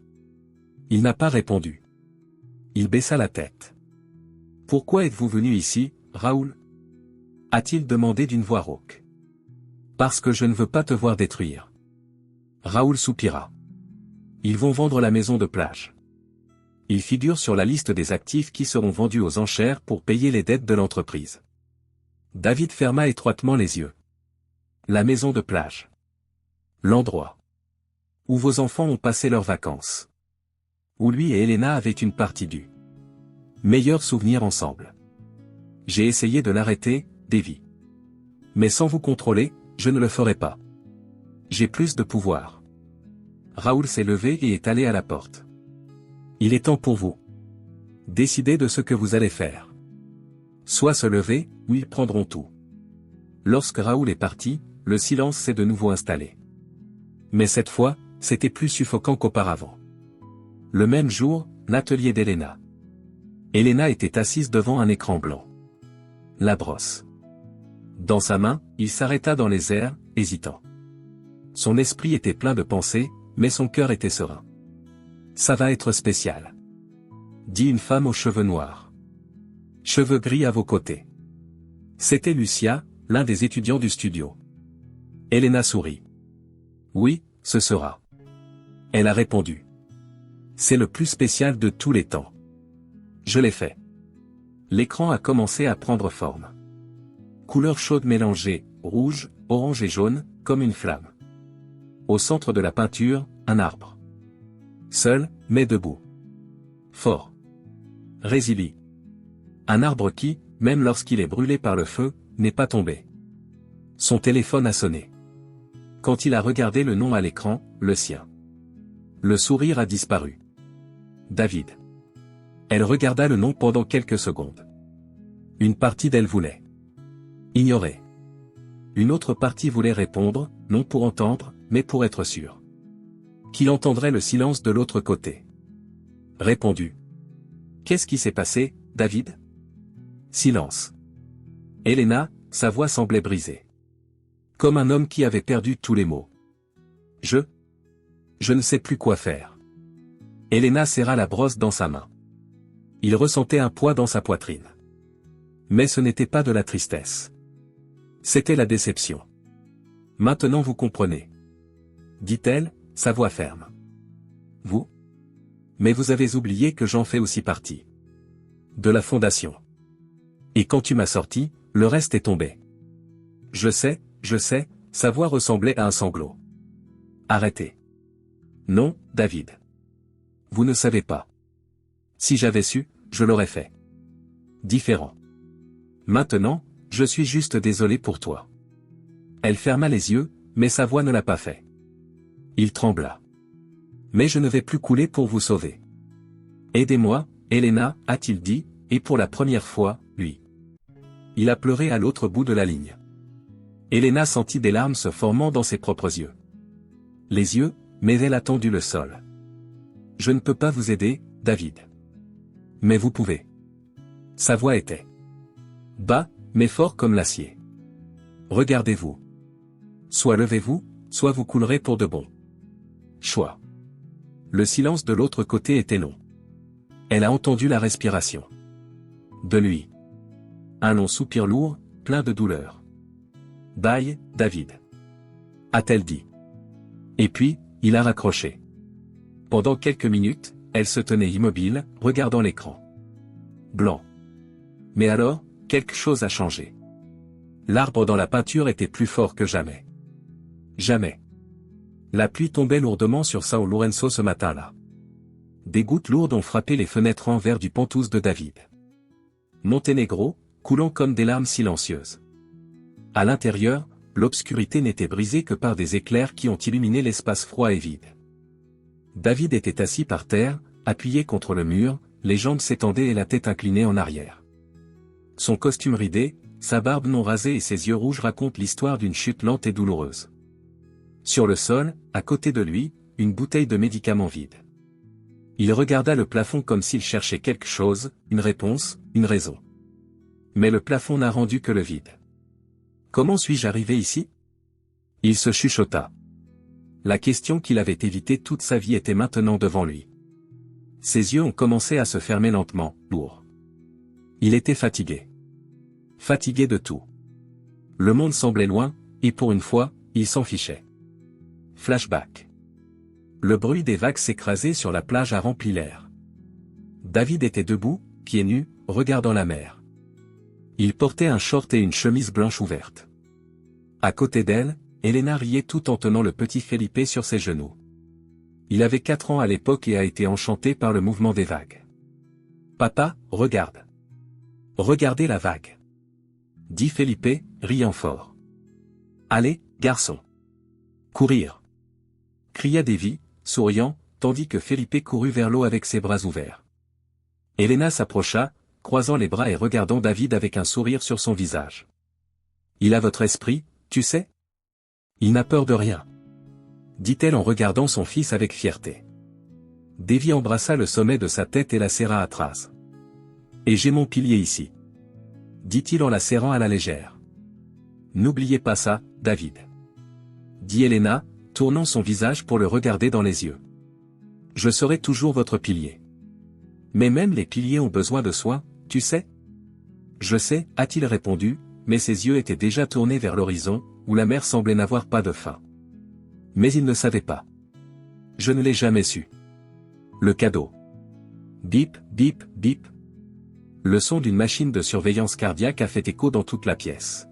Il n'a pas répondu. Il baissa la tête. Pourquoi êtes-vous venu ici, Raoul? A-t-il demandé d'une voix rauque. Parce que je ne veux pas te voir détruire. Raoul soupira. Ils vont vendre la maison de plage. Il figure sur la liste des actifs qui seront vendus aux enchères pour payer les dettes de l'entreprise. David ferma étroitement les yeux. La maison de plage. L'endroit où vos enfants ont passé leurs vacances. Où lui et Elena avaient une partie du meilleur souvenir ensemble. J'ai essayé de l'arrêter, Davy. Mais sans vous contrôler, je ne le ferai pas. J'ai plus de pouvoir. Raoul s'est levé et est allé à la porte. Il est temps pour vous. Décidez de ce que vous allez faire. Soit se lever, ou ils prendront tout. Lorsque Raoul est parti, le silence s'est de nouveau installé. Mais cette fois, c'était plus suffocant qu'auparavant. Le même jour, l'atelier d'Elena. Elena était assise devant un écran blanc. La brosse. Dans sa main, il s'arrêta dans les airs, hésitant. Son esprit était plein de pensées, mais son cœur était serein. Ça va être spécial. Dit une femme aux cheveux noirs. Cheveux gris à vos côtés. C'était Lucia, l'un des étudiants du studio. Elena sourit. Oui, ce sera. Elle a répondu. C'est le plus spécial de tous les temps. Je l'ai fait. L'écran a commencé à prendre forme. Couleurs chaudes mélangées, rouge, orange et jaune, comme une flamme. Au centre de la peinture, un arbre. Seul, mais debout. Fort. Résilient. Un arbre qui, même lorsqu'il est brûlé par le feu, n'est pas tombé. Son téléphone a sonné. Quand il a regardé le nom à l'écran, le sien. Le sourire a disparu. David. Elle regarda le nom pendant quelques secondes. Une partie d'elle voulait ignorer. Une autre partie voulait répondre, non pour entendre, mais pour être sûr. Qu'il entendrait le silence de l'autre côté. Répondu. Qu'est-ce qui s'est passé, David? Silence. Elena, sa voix semblait brisée. Comme un homme qui avait perdu tous les mots. Je ne sais plus quoi faire. Elena serra la brosse dans sa main. Il ressentait un poids dans sa poitrine. Mais ce n'était pas de la tristesse. C'était la déception. Maintenant vous comprenez. Dit-elle, sa voix ferme. Vous? Mais vous avez oublié que j'en fais aussi partie. De la fondation. Et quand tu m'as sorti, le reste est tombé. Je sais, sa voix ressemblait à un sanglot. Arrêtez. Non, David. Vous ne savez pas. Si j'avais su, je l'aurais fait. Différent. Maintenant, je suis juste désolé pour toi. Elle ferma les yeux, mais sa voix ne l'a pas fait. Il trembla. Mais je ne vais plus couler pour vous sauver. Aidez-moi, Elena, a-t-il dit, et pour la première fois, lui. Il a pleuré à l'autre bout de la ligne. Elena sentit des larmes se formant dans ses propres yeux. Les yeux, mais elle a tendu le sol. Je ne peux pas vous aider, David. Mais vous pouvez. Sa voix était bas, mais fort comme l'acier. Regardez-vous. Soit levez-vous, soit vous coulerez pour de bon. Choix. Le silence de l'autre côté était long. Elle a entendu la respiration. De lui. Un long soupir lourd, plein de douleur. Bye, David. A-t-elle dit. Et puis, il a raccroché. Pendant quelques minutes, elle se tenait immobile, regardant l'écran. Blanc. Mais alors, quelque chose a changé. L'arbre dans la peinture était plus fort que jamais. Jamais. La pluie tombait lourdement sur São Lourenço ce matin-là. Des gouttes lourdes ont frappé les fenêtres en verre du penthouse de David. Monténégro, coulant comme des larmes silencieuses. À l'intérieur, l'obscurité n'était brisée que par des éclairs qui ont illuminé l'espace froid et vide. David était assis par terre, appuyé contre le mur, les jambes s'étendaient et la tête inclinée en arrière. Son costume ridé, sa barbe non rasée et ses yeux rouges racontent l'histoire d'une chute lente et douloureuse. Sur le sol, à côté de lui, une bouteille de médicaments vide. Il regarda le plafond comme s'il cherchait quelque chose, une réponse, une raison. Mais le plafond n'a rendu que le vide. Comment suis-je arrivé ici? Il se chuchota. La question qu'il avait évitée toute sa vie était maintenant devant lui. Ses yeux ont commencé à se fermer lentement, lourds. Il était fatigué. Fatigué de tout. Le monde semblait loin, et pour une fois, il s'en fichait. Flashback. Le bruit des vagues s'écraser sur la plage a rempli l'air. David était debout, pieds nus, regardant la mer. Il portait un short et une chemise blanche ouverte. À côté d'elle, Elena riait tout en tenant le petit Felipe sur ses genoux. Il avait 4 ans à l'époque et a été enchanté par le mouvement des vagues. « Papa, regarde. Regardez la vague. » dit Felipe, riant fort. « Allez, garçon. Courir. » cria Davy, souriant, tandis que Felipe courut vers l'eau avec ses bras ouverts. Elena s'approcha, croisant les bras et regardant David avec un sourire sur son visage. « Il a votre esprit, tu sais? Il n'a peur de rien. » dit-elle en regardant son fils avec fierté. Davy embrassa le sommet de sa tête et la serra à trace. « Et j'ai mon pilier ici. » dit-il en la serrant à la légère. « N'oubliez pas ça, David. » dit Elena, tournant son visage pour le regarder dans les yeux. « Je serai toujours votre pilier. Mais même les piliers ont besoin de soins, tu sais? » « Je sais, a-t-il répondu, mais ses yeux étaient déjà tournés vers l'horizon, où la mer semblait n'avoir pas de fin. Mais il ne savait pas. « Je ne l'ai jamais su. » Le cadeau. Bip, bip, bip. Le son d'une machine de surveillance cardiaque a fait écho dans toute la pièce.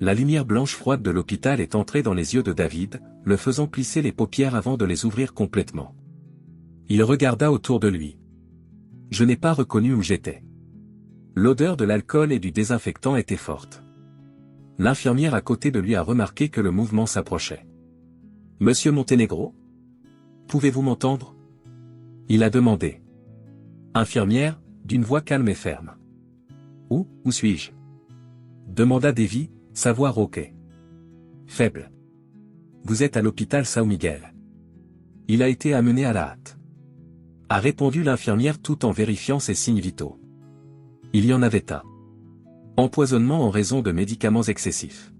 La lumière blanche froide de l'hôpital est entrée dans les yeux de David, le faisant plisser les paupières avant de les ouvrir complètement. Il regarda autour de lui. Je n'ai pas reconnu où j'étais. L'odeur de l'alcool et du désinfectant était forte. L'infirmière à côté de lui a remarqué que le mouvement s'approchait. « Monsieur Monténégro? Pouvez-vous m'entendre ?» il a demandé. Infirmière, d'une voix calme et ferme. « Où suis-je » demanda Davy, sa voix rauquée. Faible. « Vous êtes à l'hôpital São Miguel. Il a été amené à la hâte. » a répondu l'infirmière tout en vérifiant ses signes vitaux. Il y en avait un. Empoisonnement en raison de médicaments excessifs.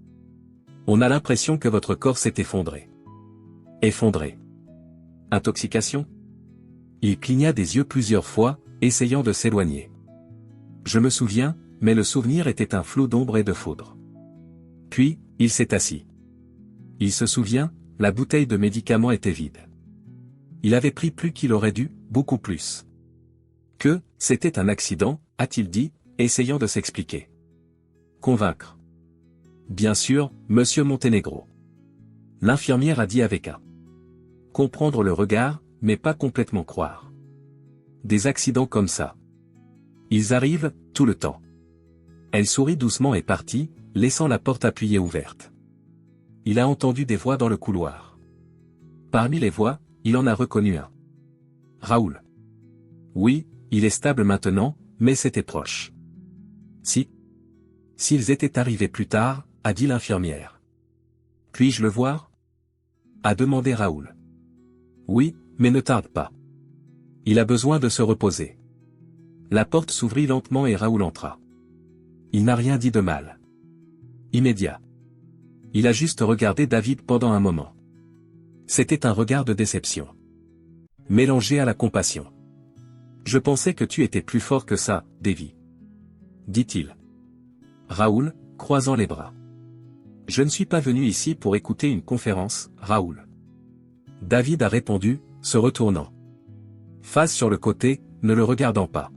On a l'impression que votre corps s'est effondré. Effondré. Intoxication? Il cligna des yeux plusieurs fois, essayant de s'éloigner. Je me souviens, mais le souvenir était un flou d'ombre et de foudre. Puis, il s'est assis. Il se souvient, la bouteille de médicaments était vide. Il avait pris plus qu'il aurait dû, beaucoup plus. Que, c'était un accident, a-t-il dit, essayant de s'expliquer. Convaincre. Bien sûr, monsieur Monténégro. L'infirmière a dit avec un. Comprendre le regard, mais pas complètement croire. Des accidents comme ça. Ils arrivent, tout le temps. Elle sourit doucement et partit, laissant la porte appuyée ouverte. Il a entendu des voix dans le couloir. Parmi les voix, il en a reconnu un. Raoul. Oui, il est stable maintenant, mais c'était proche. S'ils étaient arrivés plus tard, a dit l'infirmière. Puis-je le voir? A demandé Raoul. Oui, mais ne tarde pas. Il a besoin de se reposer. La porte s'ouvrit lentement et Raoul entra. Il n'a rien dit de mal. Immédiat. Il a juste regardé David pendant un moment. C'était un regard de déception. Mélangé à la compassion. Je pensais que tu étais plus fort que ça, Davy. Dit-il. Raoul, croisant les bras. Je ne suis pas venu ici pour écouter une conférence, Raoul. David a répondu, se retournant. Face sur le côté, ne le regardant pas.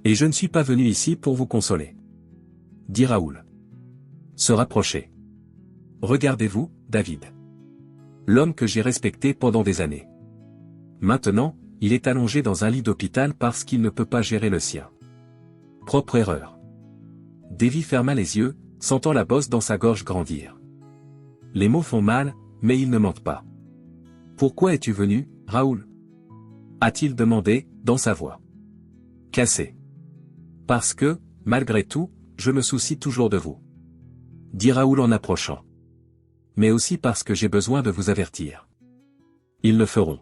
Et je ne suis pas venu ici pour vous consoler. Dit Raoul. Se rapprocher. Regardez-vous, David. L'homme que j'ai respecté pendant des années. Maintenant, il est allongé dans un lit d'hôpital parce qu'il ne peut pas gérer le sien. Propre erreur. Davy ferma les yeux, sentant la bosse dans sa gorge grandir. Les mots font mal, mais ils ne mentent pas. Pourquoi es-tu venu, Raoul? A-t-il demandé, dans sa voix cassée. Parce que, malgré tout, je me soucie toujours de vous. Dit Raoul en approchant. Mais aussi parce que j'ai besoin de vous avertir. Ils le feront.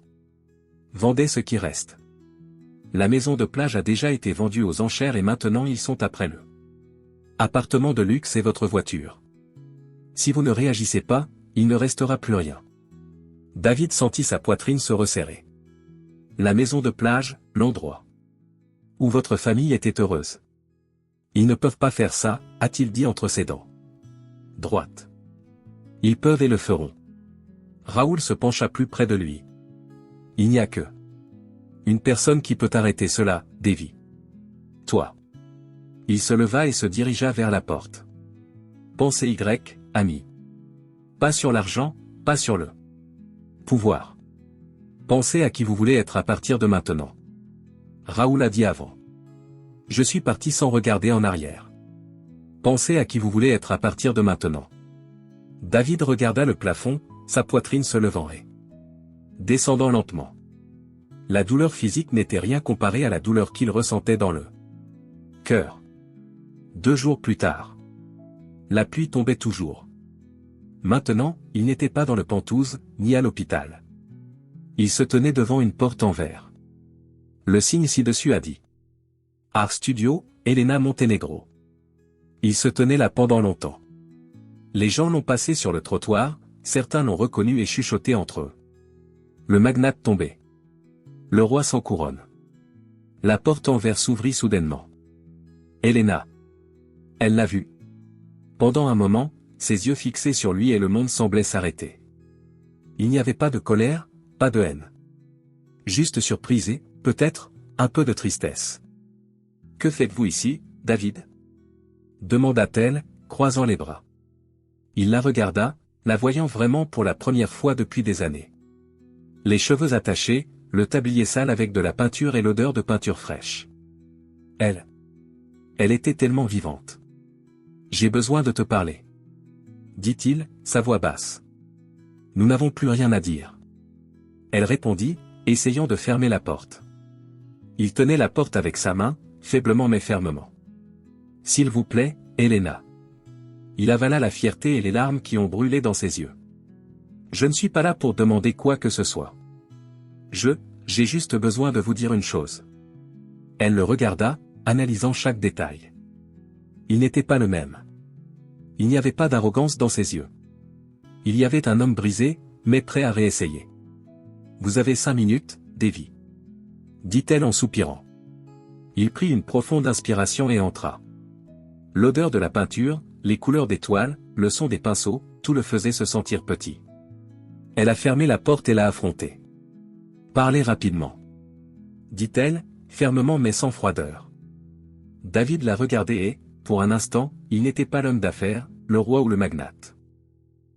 Vendez ce qui reste. La maison de plage a déjà été vendue aux enchères et maintenant ils sont après le appartement de luxe et votre voiture. Si vous ne réagissez pas, il ne restera plus rien. David sentit sa poitrine se resserrer. La maison de plage, l'endroit où votre famille était heureuse. Ils ne peuvent pas faire ça, a-t-il dit entre ses dents droites. Ils peuvent et le feront. Raoul se pencha plus près de lui. Il n'y a que une personne qui peut arrêter cela, Davy. Toi. Il se leva et se dirigea vers la porte. Pensez Y, ami. Pas sur l'argent, pas sur le pouvoir. Pensez à qui vous voulez être à partir de maintenant. Raoul a dit avant. Je suis parti sans regarder en arrière. Pensez à qui vous voulez être à partir de maintenant. David regarda le plafond, sa poitrine se levant et descendant lentement. La douleur physique n'était rien comparée à la douleur qu'il ressentait dans le cœur. 2 jours plus tard. La pluie tombait toujours. Maintenant, il n'était pas dans le Penthouse, ni à l'hôpital. Il se tenait devant une porte en verre. Le signe ci-dessus a dit Art Studio, Elena Montenegro. Il se tenait là pendant longtemps. Les gens l'ont passé sur le trottoir, certains l'ont reconnu et chuchoté entre eux. Le magnate tombait. Le roi sans couronne. La porte en verre s'ouvrit soudainement. Elena. Elle l'a vu. Pendant un moment, ses yeux fixés sur lui et le monde semblait s'arrêter. Il n'y avait pas de colère, pas de haine. Juste surprise et, peut-être, un peu de tristesse. Que faites-vous ici, David ? Demanda-t-elle, croisant les bras. Il la regarda, la voyant vraiment pour la première fois depuis des années. Les cheveux attachés, le tablier sale avec de la peinture et l'odeur de peinture fraîche. Elle était tellement vivante. J'ai besoin de te parler. Dit-il, sa voix basse. Nous n'avons plus rien à dire. Elle répondit, essayant de fermer la porte. Il tenait la porte avec sa main, faiblement mais fermement. S'il vous plaît, Elena. Il avala la fierté et les larmes qui ont brûlé dans ses yeux. Je ne suis pas là pour demander quoi que ce soit. J'ai juste besoin de vous dire une chose. Elle le regarda, analysant chaque détail. Il n'était pas le même. Il n'y avait pas d'arrogance dans ses yeux. Il y avait un homme brisé, mais prêt à réessayer. Vous avez 5 minutes, Davy. Dit-elle en soupirant. Il prit une profonde inspiration et entra. L'odeur de la peinture, les couleurs des toiles, le son des pinceaux, tout le faisait se sentir petit. Elle a fermé la porte et l'a affronté. Parlez rapidement. Dit-elle, fermement mais sans froideur. David la regardait et, pour un instant, il n'était pas l'homme d'affaires, le roi ou le magnate.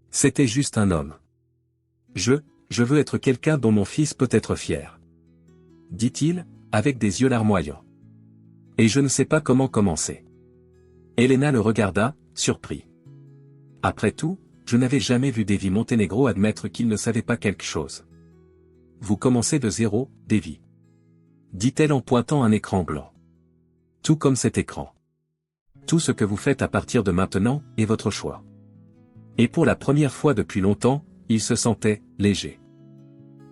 C'était juste un homme. Je veux être quelqu'un dont mon fils peut être fier. Dit-il, avec des yeux larmoyants. Et je ne sais pas comment commencer. Elena le regarda, surpris. Après tout, je n'avais jamais vu Davy Montenegro admettre qu'il ne savait pas quelque chose. Vous commencez de zéro, Davy. Dit-elle en pointant un écran blanc. Tout comme cet écran. Tout ce que vous faites à partir de maintenant est votre choix. Et pour la première fois depuis longtemps, il se sentait léger.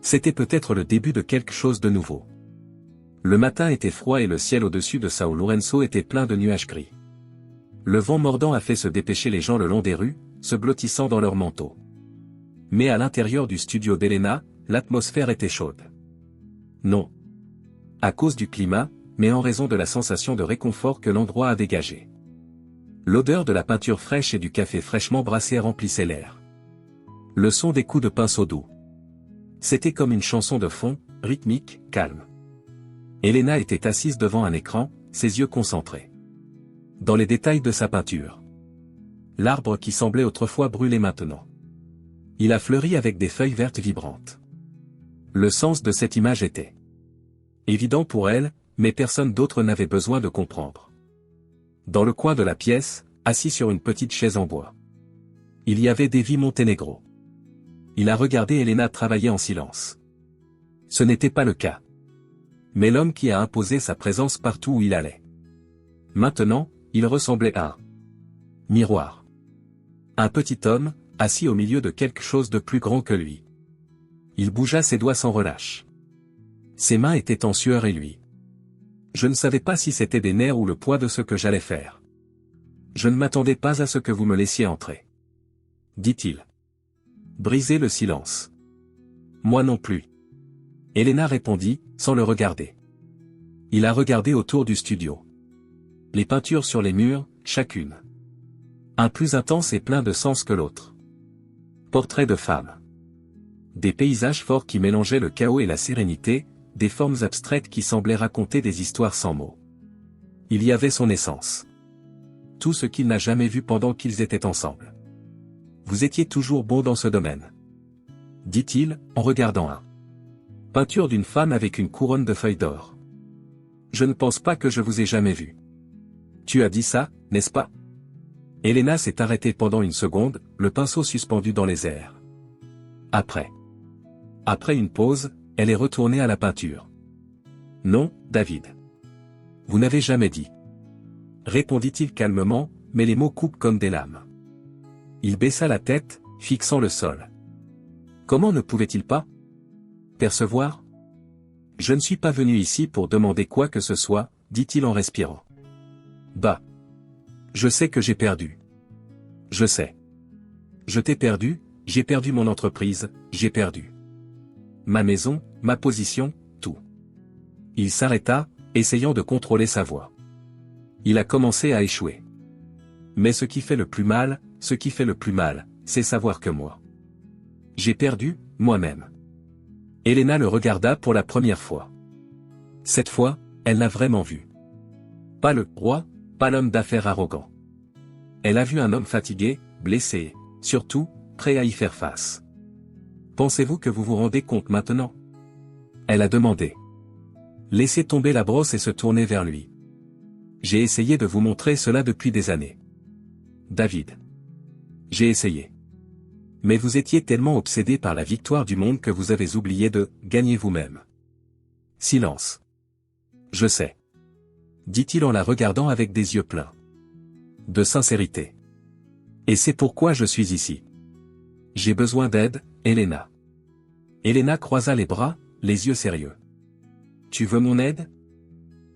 C'était peut-être le début de quelque chose de nouveau. Le matin était froid et le ciel au-dessus de São Lourenço était plein de nuages gris. Le vent mordant a fait se dépêcher les gens le long des rues, se blottissant dans leurs manteaux. Mais à l'intérieur du studio d'Elena, l'atmosphère était chaude. Non. À cause du climat, mais en raison de la sensation de réconfort que l'endroit a dégagé. L'odeur de la peinture fraîche et du café fraîchement brassé remplissait l'air. Le son des coups de pinceau doux. C'était comme une chanson de fond, rythmique, calme. Elena était assise devant un écran, ses yeux concentrés dans les détails de sa peinture. L'arbre qui semblait autrefois brûler maintenant. Il a fleuri avec des feuilles vertes vibrantes. Le sens de cette image était évident pour elle, mais personne d'autre n'avait besoin de comprendre. Dans le coin de la pièce, assis sur une petite chaise en bois, il y avait Davy Montenegro. Il a regardé Elena travailler en silence. Ce n'était pas le cas. Mais l'homme qui a imposé sa présence partout où il allait. Maintenant, il ressemblait à un miroir. Un petit homme, assis au milieu de quelque chose de plus grand que lui. Il bougea ses doigts sans relâche. Ses mains étaient en sueur et lui. Je ne savais pas si c'était des nerfs ou le poids de ce que j'allais faire. Je ne m'attendais pas à ce que vous me laissiez entrer. Dit-il. Brisez le silence. Moi non plus. Elena répondit, sans le regarder. Il a regardé autour du studio. Les peintures sur les murs, chacune. Un plus intense et plein de sens que l'autre. Portraits de femmes. Des paysages forts qui mélangeaient le chaos et la sérénité, des formes abstraites qui semblaient raconter des histoires sans mots. Il y avait son essence. Tout ce qu'il n'a jamais vu pendant qu'ils étaient ensemble. Vous étiez toujours bon dans ce domaine. Dit-il, en regardant un. Peinture d'une femme avec une couronne de feuilles d'or. Je ne pense pas que je vous ai jamais vu. Tu as dit ça, n'est-ce pas? Elena s'est arrêtée pendant une seconde, le pinceau suspendu dans les airs. Après une pause, elle est retournée à la peinture. Non, David. Vous n'avez jamais dit. Répondit-il calmement, mais les mots coupent comme des lames. Il baissa la tête, fixant le sol. Comment ne pouvait-il pas percevoir? Je ne suis pas venu ici pour demander quoi que ce soit, dit-il en respirant. Bah. Je sais que j'ai perdu. Je sais. Je t'ai perdu, j'ai perdu mon entreprise, j'ai perdu. Ma maison, ma position, tout. Il s'arrêta, essayant de contrôler sa voix. Il a commencé à échouer. Mais ce qui fait le plus mal, c'est savoir que moi. J'ai perdu, moi-même. Elena le regarda pour la première fois. Cette fois, elle l'a vraiment vu. Pas le roi, pas l'homme d'affaires arrogant. Elle a vu un homme fatigué, blessé, surtout, prêt à y faire face. Pensez-vous que vous vous rendez compte maintenant? Elle a demandé. Laissez tomber la brosse et se tourner vers lui. J'ai essayé de vous montrer cela depuis des années. David. J'ai essayé. Mais vous étiez tellement obsédé par la victoire du monde que vous avez oublié de gagner vous-même. Silence. Je sais. Dit-il en la regardant avec des yeux pleins de sincérité. Et c'est pourquoi je suis ici. J'ai besoin d'aide, Elena. Elena croisa les bras, les yeux sérieux. Tu veux mon aide?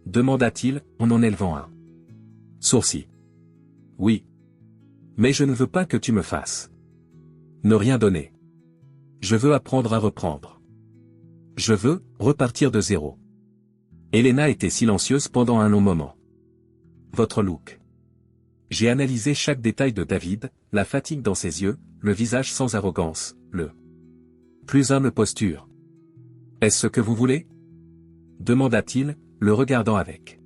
Demanda-t-il, en élevant un sourcil. Oui. Mais je ne veux pas que tu me fasses ne rien donner. Je veux apprendre à reprendre. Je veux repartir de zéro. Elena était silencieuse pendant un long moment. Votre look. J'ai analysé chaque détail de David, la fatigue dans ses yeux, le visage sans arrogance, le plus humble posture. Est-ce ce que vous voulez? Demanda-t-il, le regardant avec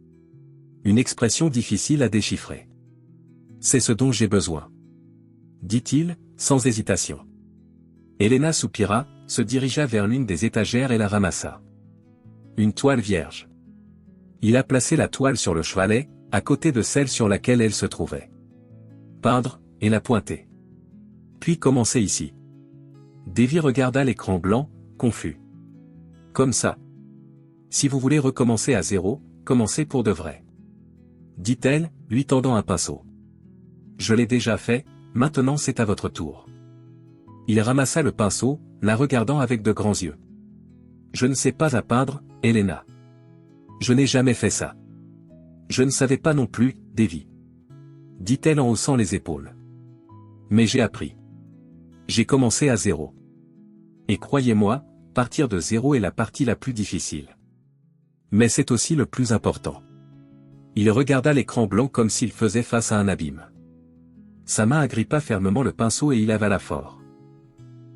une expression difficile à déchiffrer. C'est ce dont j'ai besoin. Dit-il, sans hésitation. Elena soupira, se dirigea vers l'une des étagères et la ramassa. Une toile vierge. Il a placé la toile sur le chevalet, à côté de celle sur laquelle elle se trouvait. Peindre, et la pointer. Puis commencer ici. Davy regarda l'écran blanc, confus. Comme ça. Si vous voulez recommencer à zéro, commencez pour de vrai. Dit-elle, lui tendant un pinceau. Je l'ai déjà fait, maintenant c'est à votre tour. Il ramassa le pinceau, la regardant avec de grands yeux. Je ne sais pas à peindre, Elena. Je n'ai jamais fait ça. Je ne savais pas non plus, Davy. Dit-elle en haussant les épaules. Mais j'ai appris. J'ai commencé à zéro. Et croyez-moi, partir de zéro est la partie la plus difficile. Mais c'est aussi le plus important. Il regarda l'écran blanc comme s'il faisait face à un abîme. Sa main agrippa fermement le pinceau et il avala fort.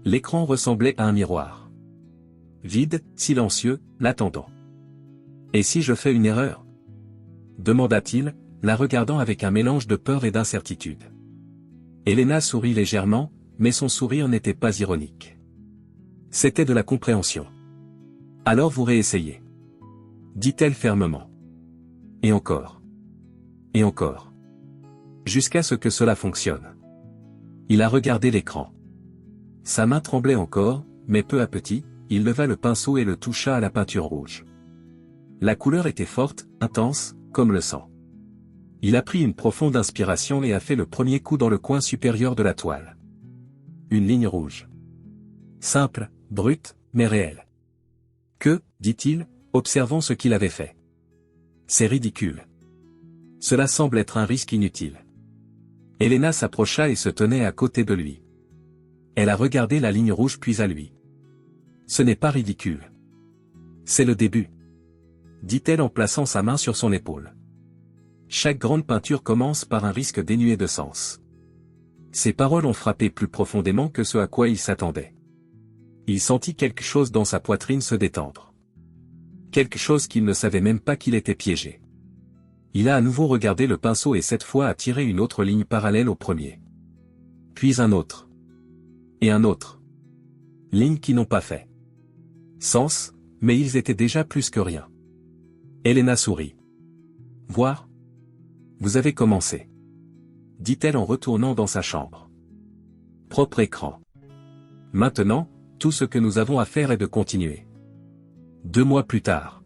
L'écran ressemblait à un miroir. Vide, silencieux, l'attendant. Et si je fais une erreur? Demanda-t-il, la regardant avec un mélange de peur et d'incertitude. Elena sourit légèrement, mais son sourire n'était pas ironique. C'était de la compréhension. Alors vous réessayez. Dit-elle fermement. Et encore. Et encore. Jusqu'à ce que cela fonctionne. Il a regardé l'écran. Sa main tremblait encore, mais peu à petit, il leva le pinceau et le toucha à la peinture rouge. La couleur était forte, intense, comme le sang. Il a pris une profonde inspiration et a fait le premier coup dans le coin supérieur de la toile. une ligne rouge. Simple, brute, mais réelle. Que, dit-il, observant ce qu'il avait fait. C'est ridicule. Cela semble être un risque inutile. Helena s'approcha et se tenait à côté de lui. Elle a regardé la ligne rouge puis à lui. Ce n'est pas ridicule. C'est le début, dit-elle en plaçant sa main sur son épaule. Chaque grande peinture commence par un risque dénué de sens. Ces paroles ont frappé plus profondément que ce à quoi il s'attendait. Il sentit quelque chose dans sa poitrine se détendre. Quelque chose qu'il ne savait même pas qu'il était piégé. Il a à nouveau regardé le pinceau et cette fois a tiré une autre ligne parallèle au premier. Puis un autre. Et un autre. Lignes qui n'ont pas fait sens, mais ils étaient déjà plus que rien. Helena sourit. Voir. Vous avez commencé, dit-elle en retournant dans sa chambre. Propre écran. Maintenant, tout ce que nous avons à faire est de continuer. 2 mois plus tard.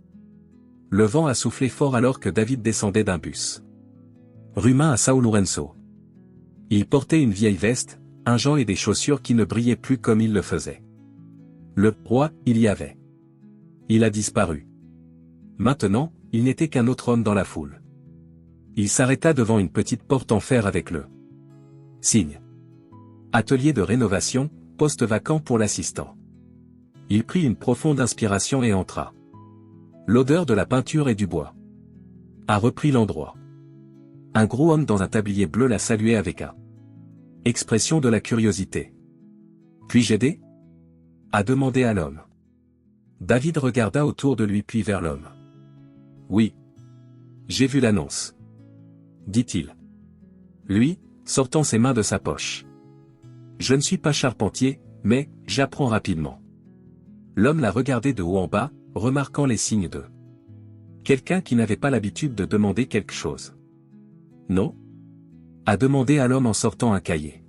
Le vent a soufflé fort alors que David descendait d'un bus. Rue à São Lourenço. Il portait une vieille veste, un gant et des chaussures qui ne brillaient plus comme il le faisait. Le roi, il y avait. Il a disparu. Maintenant, il n'était qu'un autre homme dans la foule. Il s'arrêta devant une petite porte en fer avec le signe. Atelier de rénovation, poste vacant pour l'assistant. Il prit une profonde inspiration et entra. L'odeur de la peinture et du bois a repris l'endroit. Un gros homme dans un tablier bleu l'a salué avec un expression de la curiosité. Puis-je aider? A demandé à l'homme. David regarda autour de lui puis vers l'homme. Oui. J'ai vu l'annonce, dit-il. Lui, sortant ses mains de sa poche. Je ne suis pas charpentier, mais j'apprends rapidement. L'homme l'a regardé de haut en bas, remarquant les signes de quelqu'un qui n'avait pas l'habitude de demander quelque chose. Non? A demandé à l'homme en sortant un cahier.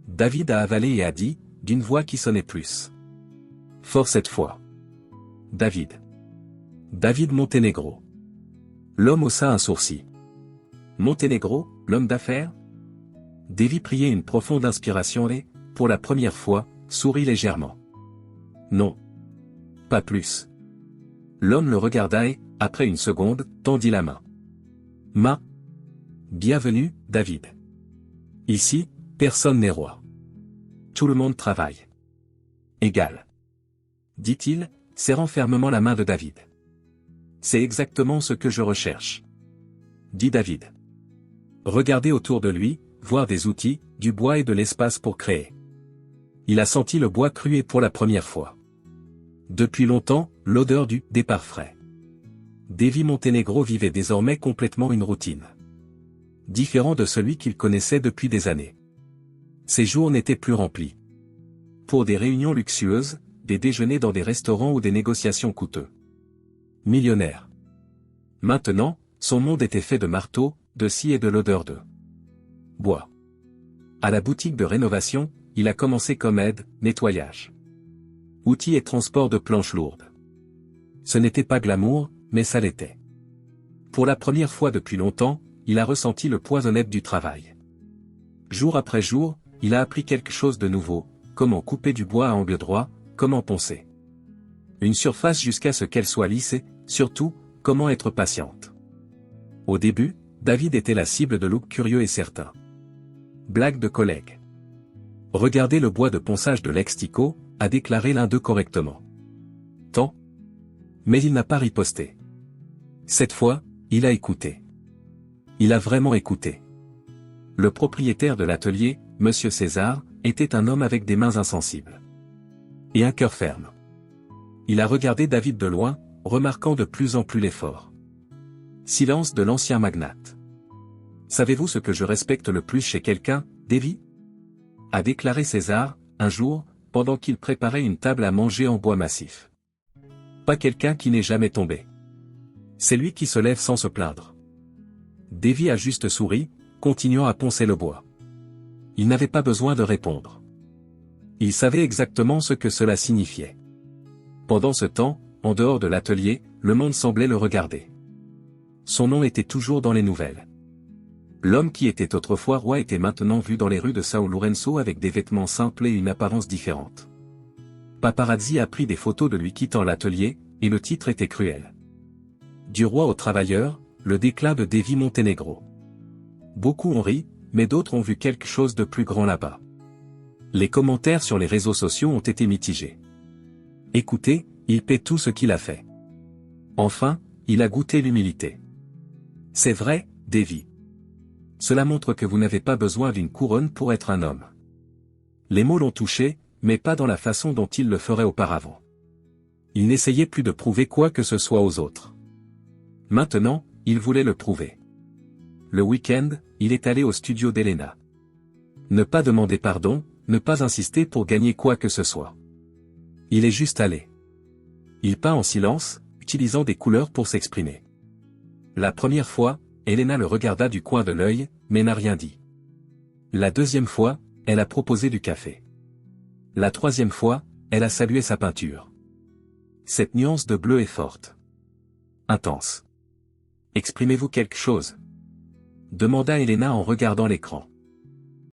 David a avalé et a dit, d'une voix qui sonnait plus fort cette fois. David. David Montenegro. L'homme haussa un sourcil. Montenegro, l'homme d'affaires? Davy prit une profonde inspiration et, pour la première fois, sourit légèrement. Non. Pas plus. L'homme le regarda et, après une seconde, tendit la main. Bienvenue, David. Ici, personne n'est roi. Tout le monde travaille. Égal. Dit-il, serrant fermement la main de David. C'est exactement ce que je recherche. Dit David. Regardez autour de lui, voir des outils, du bois et de l'espace pour créer. Il a senti le bois cru et pour la première fois. Depuis longtemps, l'odeur du départ frais. Davy Montenegro vivait désormais complètement une routine. Différent de celui qu'il connaissait depuis des années. Ses jours n'étaient plus remplis. Pour des réunions luxueuses, des déjeuners dans des restaurants ou des négociations coûteuses. Millionnaire. Maintenant, son monde était fait de marteaux, de scie et de l'odeur de bois. À la boutique de rénovation, il a commencé comme aide, nettoyage. Outils et transport de planches lourdes. Ce n'était pas glamour, mais ça l'était. Pour la première fois depuis longtemps, il a ressenti le poids honnête du travail. Jour après jour, il a appris quelque chose de nouveau, comment couper du bois à angle droit, comment poncer une surface jusqu'à ce qu'elle soit lisse et, surtout, comment être patiente. Au début, David était la cible de looks curieux et certains. Blague de collègues. Regardez le bois de ponçage de l'ex-Tico, a déclaré l'un d'eux correctement. Tant. Mais il n'a pas riposté. Cette fois, il a écouté. Il a vraiment écouté. Le propriétaire de l'atelier, Monsieur César, était un homme avec des mains insensibles. Et un cœur ferme. Il a regardé David de loin, remarquant de plus en plus l'effort. Silence de l'ancien magnate. Savez-vous ce que je respecte le plus chez quelqu'un, Davy? A déclaré César, un jour, pendant qu'il préparait une table à manger en bois massif. Pas quelqu'un qui n'est jamais tombé. C'est lui qui se lève sans se plaindre. Davy a juste souri, continuant à poncer le bois. Il n'avait pas besoin de répondre. Il savait exactement ce que cela signifiait. Pendant ce temps, en dehors de l'atelier, le monde semblait le regarder. Son nom était toujours dans les nouvelles. L'homme qui était autrefois roi était maintenant vu dans les rues de São Lourenço avec des vêtements simples et une apparence différente. Paparazzi a pris des photos de lui quittant l'atelier, et le titre était cruel. Du roi au travailleur, le déclin de Davy Montenegro. Beaucoup ont ri, mais d'autres ont vu quelque chose de plus grand là-bas. Les commentaires sur les réseaux sociaux ont été mitigés. Écoutez, il paie tout ce qu'il a fait. Enfin, il a goûté l'humilité. C'est vrai, Davy. Cela montre que vous n'avez pas besoin d'une couronne pour être un homme. Les mots l'ont touché, mais pas dans la façon dont il le ferait auparavant. Il n'essayait plus de prouver quoi que ce soit aux autres. Maintenant, il voulait le prouver. Le week-end, il est allé au studio d'Elena. Ne pas demander pardon, ne pas insister pour gagner quoi que ce soit. Il est juste allé. Il peint en silence, utilisant des couleurs pour s'exprimer. La première fois, Elena le regarda du coin de l'œil, mais n'a rien dit. La deuxième fois, elle a proposé du café. La troisième fois, elle a salué sa peinture. Cette nuance de bleu est forte. Intense. Exprimez-vous quelque chose? Demanda Elena en regardant l'écran.